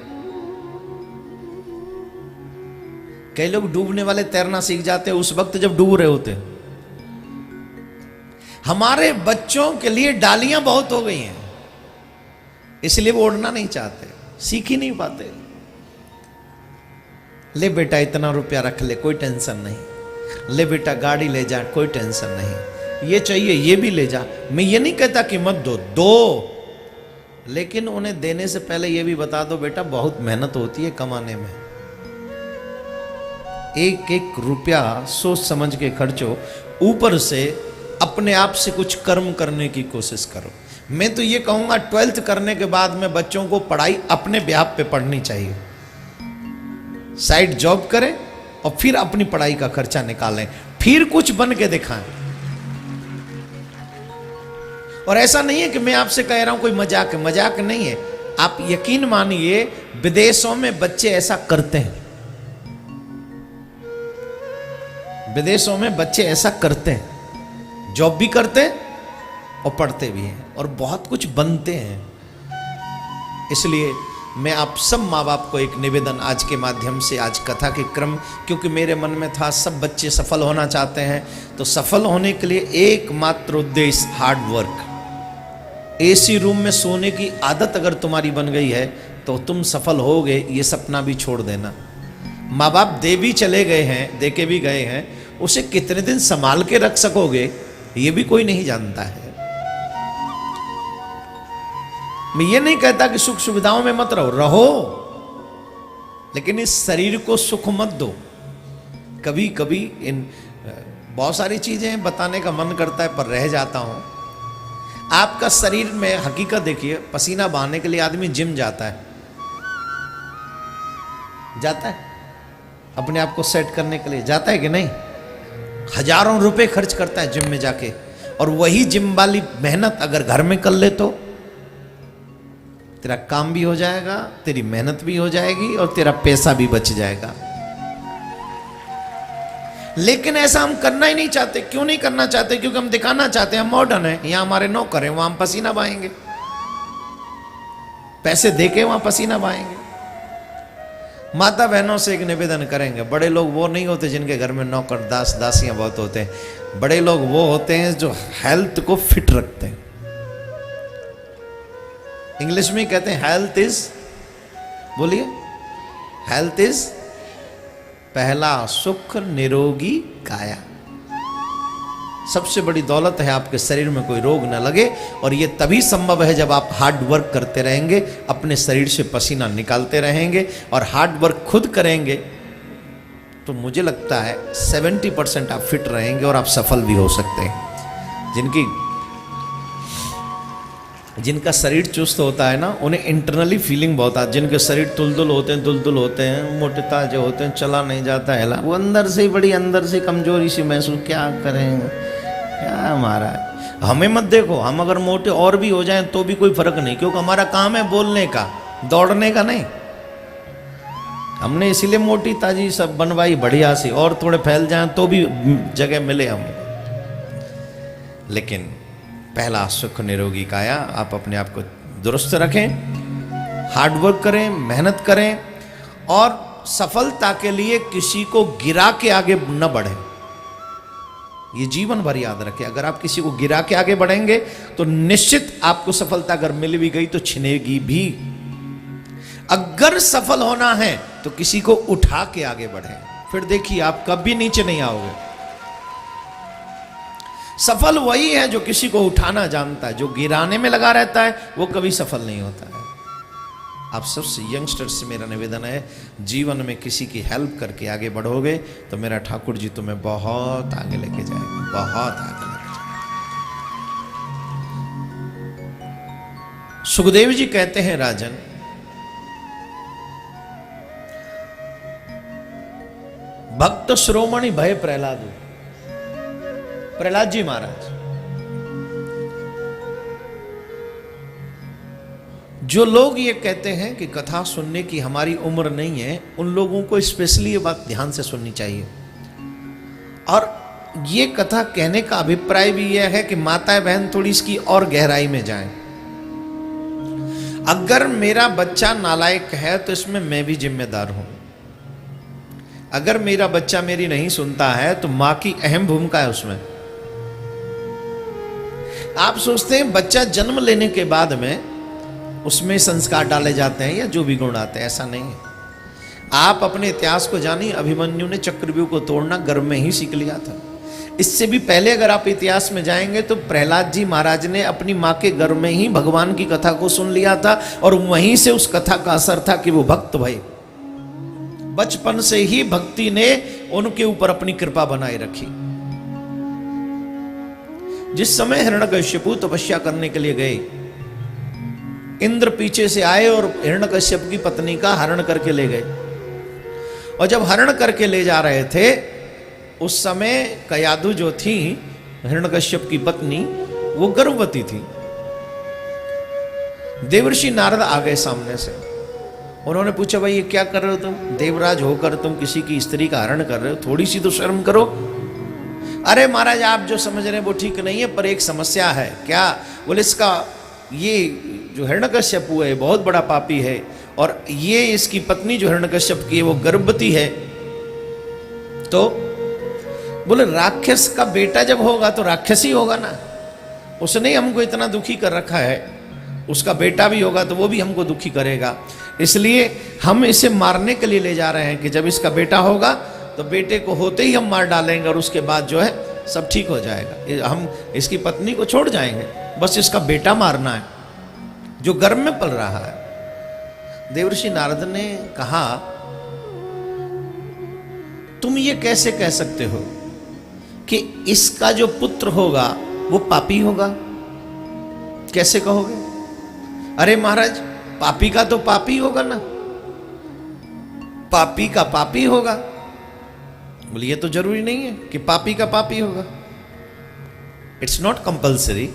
कई लोग डूबने वाले तैरना सीख जाते हैं उस वक्त जब डूब रहे होते हैं। हमारे बच्चों के लिए डालियां बहुत हो गई हैं, इसलिए वो उड़ना नहीं चाहते, सीख ही नहीं पाते। ले बेटा इतना रुपया रख ले, कोई टेंशन नहीं। ले बेटा गाड़ी ले जा, कोई टेंशन नहीं। ये चाहिए ये भी ले जा। मैं ये नहीं कहता कि मत दो, लेकिन उन्हें देने से पहले ये भी बता दो बेटा बहुत मेहनत होती है कमाने में। एक एक रुपया सोच समझ के खर्चो, ऊपर से अपने आप से कुछ कर्म करने की कोशिश करो। मैं तो ये कहूंगा 12th करने के बाद में बच्चों को पढ़ाई अपने ब्याह पे पढ़नी चाहिए। साइड जॉब करें और फिर अपनी पढ़ाई का खर्चा निकालें, फिर कुछ बन के दिखाएं। और ऐसा नहीं है कि मैं आपसे कह रहा हूं कोई मजाक है, मजाक नहीं है। आप यकीन मानिए विदेशों में बच्चे ऐसा करते हैं, विदेशों में बच्चे ऐसा करते हैं, जॉब भी करते हैं और पढ़ते भी हैं और बहुत कुछ बनते हैं। इसलिए मैं आप सब माँ बाप को एक निवेदन आज के माध्यम से, आज कथा के क्रम, क्योंकि मेरे मन में था सब बच्चे सफल होना चाहते हैं, तो सफल होने के लिए एकमात्र उद्देश्य हार्ड वर्क। एसी रूम में सोने की आदत अगर तुम्हारी बन गई है तो तुम सफल होगे, ये सपना भी छोड़ देना। माँ बाप दे भी चले गए हैं, दे के भी गए हैं, उसे कितने दिन संभाल के रख सकोगे ये भी कोई नहीं जानता है। मैं ये नहीं कहता कि सुख सुविधाओं में मत रहो, लेकिन इस शरीर को सुख मत दो। कभी कभी इन बहुत सारी चीजें बताने का मन करता है पर रह जाता हूं। आपका शरीर में हकीकत देखिए, पसीना बहाने के लिए आदमी जिम जाता है अपने आप को सेट करने के लिए, जाता है कि नहीं? हजारों रुपए खर्च करता है जिम में जाके, और वही जिम वाली मेहनत अगर घर में कर ले तो तेरा काम भी हो जाएगा, तेरी मेहनत भी हो जाएगी और तेरा पैसा भी बच जाएगा। लेकिन ऐसा हम करना ही नहीं चाहते। क्यों नहीं करना चाहते? क्योंकि हम दिखाना चाहते हैं हम मॉडर्न है, यहां हमारे नौकर हैं, वहां हम पसीना बहाएंगे, पैसे देके वहां पसीना बहाएंगे। माता बहनों से एक निवेदन करेंगे, बड़े लोग वो नहीं होते जिनके घर में नौकर दास दासियां बहुत होते हैं। बड़े लोग वो होते हैं जो हेल्थ को फिट रखते हैं। इंग्लिश में कहते हैं हेल्थ इज, बोलिए, हेल्थ इज पहला सुख निरोगी काया। सबसे बड़ी दौलत है आपके शरीर में कोई रोग न लगे, और ये तभी संभव है जब आप हार्ड वर्क करते रहेंगे, अपने शरीर से पसीना निकालते रहेंगे और हार्ड वर्क खुद करेंगे। तो मुझे लगता है 70% आप फिट रहेंगे और आप सफल भी हो सकते हैं। जिनका शरीर चुस्त होता है ना, उन्हें इंटरनली फीलिंग बहुत आती है। जिनके शरीर दुलदुल होते हैं, मोटे ताजे होते हैं, चला नहीं जाता है, वो अंदर से बड़ी अंदर से कमजोरी सी महसूस, क्या करें, क्या हमारा। हमें मत देखो, हम अगर मोटे और भी हो जाएं तो भी कोई फर्क नहीं, क्योंकि हमारा काम है बोलने का, दौड़ने का नहीं। हमने इसीलिए मोटी ताजी सब बनवाई बढ़िया सी, और थोड़े फैल जाएं तो भी जगह मिले हमको। लेकिन पहला सुख निरोगी काया, आप अपने आप को दुरुस्त रखें, हार्ड वर्क करें, मेहनत करें, और सफलता के लिए किसी को गिरा के आगे न बढ़े। ये जीवन भर याद रखें, अगर आप किसी को गिरा के आगे बढ़ेंगे तो निश्चित आपको सफलता अगर मिल भी गई तो छिनेगी भी। अगर सफल होना है तो किसी को उठा के आगे बढ़े, फिर देखिए आप कभी नीचे नहीं आओगे। सफल वही है जो किसी को उठाना जानता है, जो गिराने में लगा रहता है वो कभी सफल नहीं होता है। आप सबसे यंगस्टर्स से मेरा निवेदन है, जीवन में किसी की हेल्प करके आगे बढ़ोगे तो मेरा ठाकुर जी तुम्हें बहुत आगे लेके जाएगा, बहुत आगे लेके जाएगा। सुखदेव जी कहते हैं, राजन, भक्त श्रोमणि भय प्रहलाद। प्रहलाद जी महाराज, जो लोग ये कहते हैं कि कथा सुनने की हमारी उम्र नहीं है, उन लोगों को स्पेशली ये बात ध्यान से सुननी चाहिए। और ये कथा कहने का अभिप्राय भी यह है कि माताएं बहन थोड़ी इसकी और गहराई में जाएं। अगर मेरा बच्चा नालायक है तो इसमें मैं भी जिम्मेदार हूं। अगर मेरा बच्चा मेरी नहीं सुनता है तो मां की अहम भूमिका है उसमें। आप सोचते हैं बच्चा जन्म लेने के बाद में उसमें संस्कार डाले जाते हैं या जो भी गुण आते हैं, ऐसा नहीं है। आप अपने इतिहास को जानिए, अभिमन्यु ने चक्रव्यूह को तोड़ना गर्भ में ही सीख लिया था। इससे भी पहले अगर आप इतिहास में जाएंगे तो प्रहलाद जी महाराज ने अपनी माँ के गर्भ में ही भगवान की कथा को सुन लिया था, और वहीं से उस कथा का असर था कि वो भक्त भये। बचपन से ही भक्ति ने उनके ऊपर अपनी कृपा बनाए रखी। जिस समय हिरण्यकश्यपु तपस्या करने के लिए गए, इंद्र पीछे से आए और हिरण्यकश्यप की पत्नी का हरण करके ले गए। और जब हरण करके ले जा रहे थे उस समय कयाधु जो थी हिरण्यकश्यप की पत्नी, वो गर्भवती थी। देवर्षि नारद आ गए सामने से। उन्होंने पूछा, भाई ये क्या कर रहे हो तुम? देवराज होकर तुम किसी की स्त्री का हरण कर रहे हो, थोड़ी सी तो शर्म करो। अरे महाराज, आप जो समझ रहे हैं वो ठीक नहीं है, पर एक समस्या है। क्या? बोले, इसका ये जो हिरण्यकश्यपु है बहुत बड़ा पापी है, और ये इसकी पत्नी जो हिरण्यकश्यप की है वो गर्भवती है। तो बोले, राक्षस का बेटा जब होगा तो राक्षस ही होगा ना, उसने हमको इतना दुखी कर रखा है, उसका बेटा भी होगा तो वो भी हमको दुखी करेगा। इसलिए हम इसे मारने के लिए ले जा रहे हैं कि जब इसका बेटा होगा तो बेटे को होते ही हम मार डालेंगे, और उसके बाद जो है सब ठीक हो जाएगा। हम इसकी पत्नी को छोड़ जाएंगे, बस इसका बेटा मारना है जो गर्भ में पल रहा है। देवर्षि नारद ने कहा, तुम ये कैसे कह सकते हो कि इसका जो पुत्र होगा वो पापी होगा। कैसे कहोगे? अरे महाराज, पापी का तो पापी होगा ना, पापी का पापी होगा। बोले ये तो जरूरी नहीं है कि पापी का पापी होगा। इट्स नॉट कंपल्सरी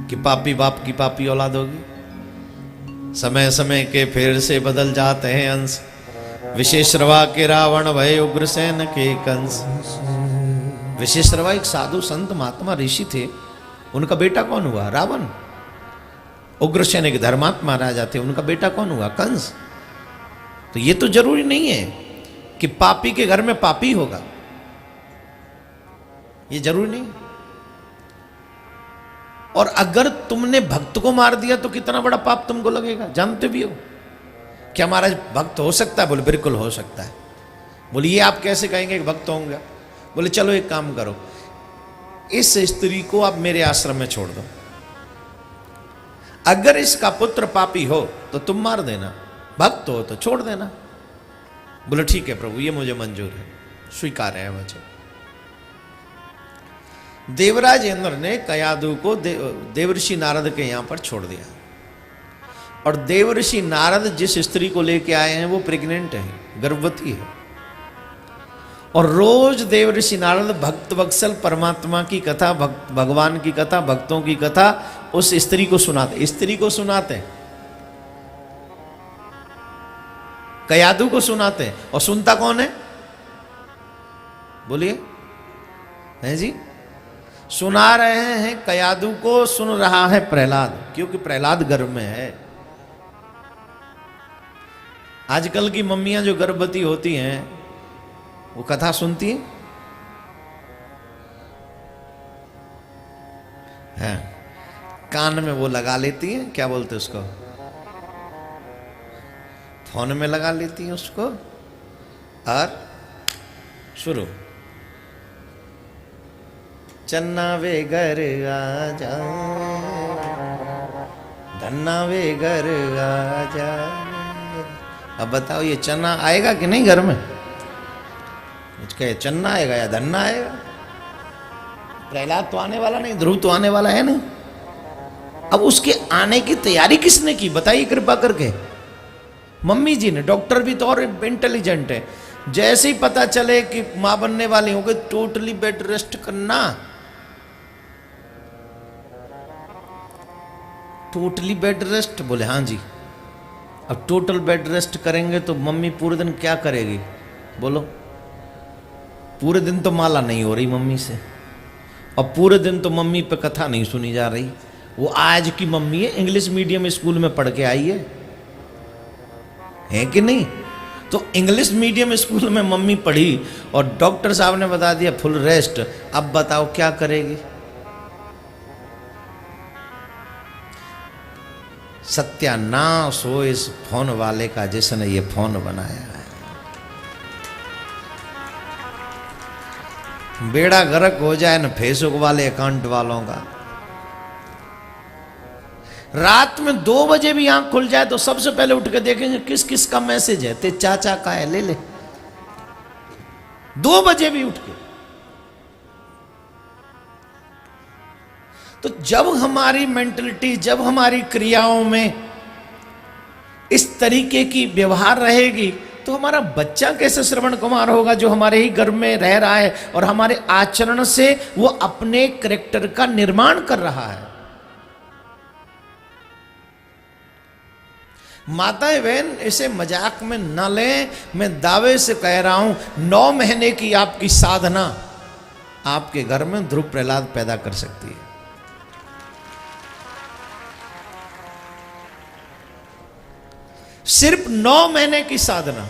कि पापी बाप की पापी औलाद होगी। समय समय के फेर से बदल जाते हैं अंश, विशेषरवा के रावण भय उग्रसेन के कंस। विशेषरवा एक साधु संत महात्मा ऋषि थे, उनका बेटा कौन हुआ? रावण। उग्रसेन एक धर्मात्मा राजा थे, उनका बेटा कौन हुआ? कंस। तो ये तो जरूरी नहीं है कि पापी के घर में पापी होगा, ये जरूरी नहीं। और अगर तुमने भक्त को मार दिया तो कितना बड़ा पाप तुमको लगेगा, जानते भी हो। क्या महाराज भक्त हो सकता है? बोले बिल्कुल हो सकता है। बोले ये आप कैसे कहेंगे कि भक्त होंगे? बोले चलो एक काम करो, इस स्त्री को आप मेरे आश्रम में छोड़ दो, अगर इसका पुत्र पापी हो तो तुम मार देना, भक्त हो तो छोड़ देना। बोले ठीक है प्रभु, ये मुझे मंजूर है, स्वीकार है वचन। देवराज इंद्र ने कयादु को देवर्षि नारद के यहां पर छोड़ दिया, और देवर्षि नारद जिस स्त्री को लेके आए हैं वो प्रेग्नेंट है, गर्भवती है। और रोज देवर्षि नारद भक्त वत्सल परमात्मा की कथा, भगवान की कथा, भक्तों की कथा उस स्त्री को सुनाते, स्त्री को सुनाते, कयादु को सुनाते। और सुनता कौन है? बोलिए, हैं जी? सुना रहे हैं कयादु को, सुन रहा है प्रहलाद, क्योंकि प्रहलाद गर्भ में है। आजकल की मम्मियां जो गर्भवती होती हैं वो कथा सुनती हैं, कान में वो लगा लेती हैं, क्या बोलते उसको, फोन में लगा लेती हैं उसको, और शुरू, चन्ना वे घर आ जा, धन्ना वे घर आ जा। अब बताओ ये चन्ना आएगा कि नहीं घर में? चन्ना आएगा या धन्ना आएगा? प्रहलाद तो आने वाला नहीं, ध्रुव तो आने वाला है नहीं। अब उसके आने की तैयारी किसने की बताइए कृपा करके? मम्मी जी ने। डॉक्टर भी तो और इंटेलिजेंट है, जैसे ही पता चले कि मां बनने वाली हो गई, टोटली बेड रेस्ट करना, टोटली बेड रेस्ट। बोले हाँ जी। अब टोटल बेड रेस्ट करेंगे तो मम्मी पूरे दिन क्या करेगी? बोलो, पूरे दिन तो माला नहीं हो रही मम्मी से, और पूरे दिन तो मम्मी पे कथा नहीं सुनी जा रही। वो आज की मम्मी है, इंग्लिश मीडियम स्कूल में पढ़ के आई है कि नहीं? तो इंग्लिश मीडियम स्कूल में मम्मी पढ़ी और डॉक्टर साहब ने बता दिया फुल रेस्ट। अब बताओ क्या करेगी? सत्यानाश हो इस फोन वाले का जिसने ये फोन बनाया है। बेड़ा गर्क हो जाए न फेसबुक वाले अकाउंट वालों का। रात में 2 बजे भी आंख खुल जाए तो सबसे पहले उठ के देखेंगे किस किस का मैसेज है। ते चाचा का है, ले ले। 2 बजे भी उठ के। तो जब हमारी मेंटलिटी, जब हमारी क्रियाओं में इस तरीके की व्यवहार रहेगी तो हमारा बच्चा कैसे श्रवण कुमार होगा जो हमारे ही घर में रह रहा है और हमारे आचरण से वो अपने कैरेक्टर का निर्माण कर रहा है। माताएं बहन इसे मजाक में न लें, मैं दावे से कह रहा हूं 9 महीने की आपकी साधना आपके घर में ध्रुव प्रहलाद पैदा कर सकती है। सिर्फ 9 महीने की साधना।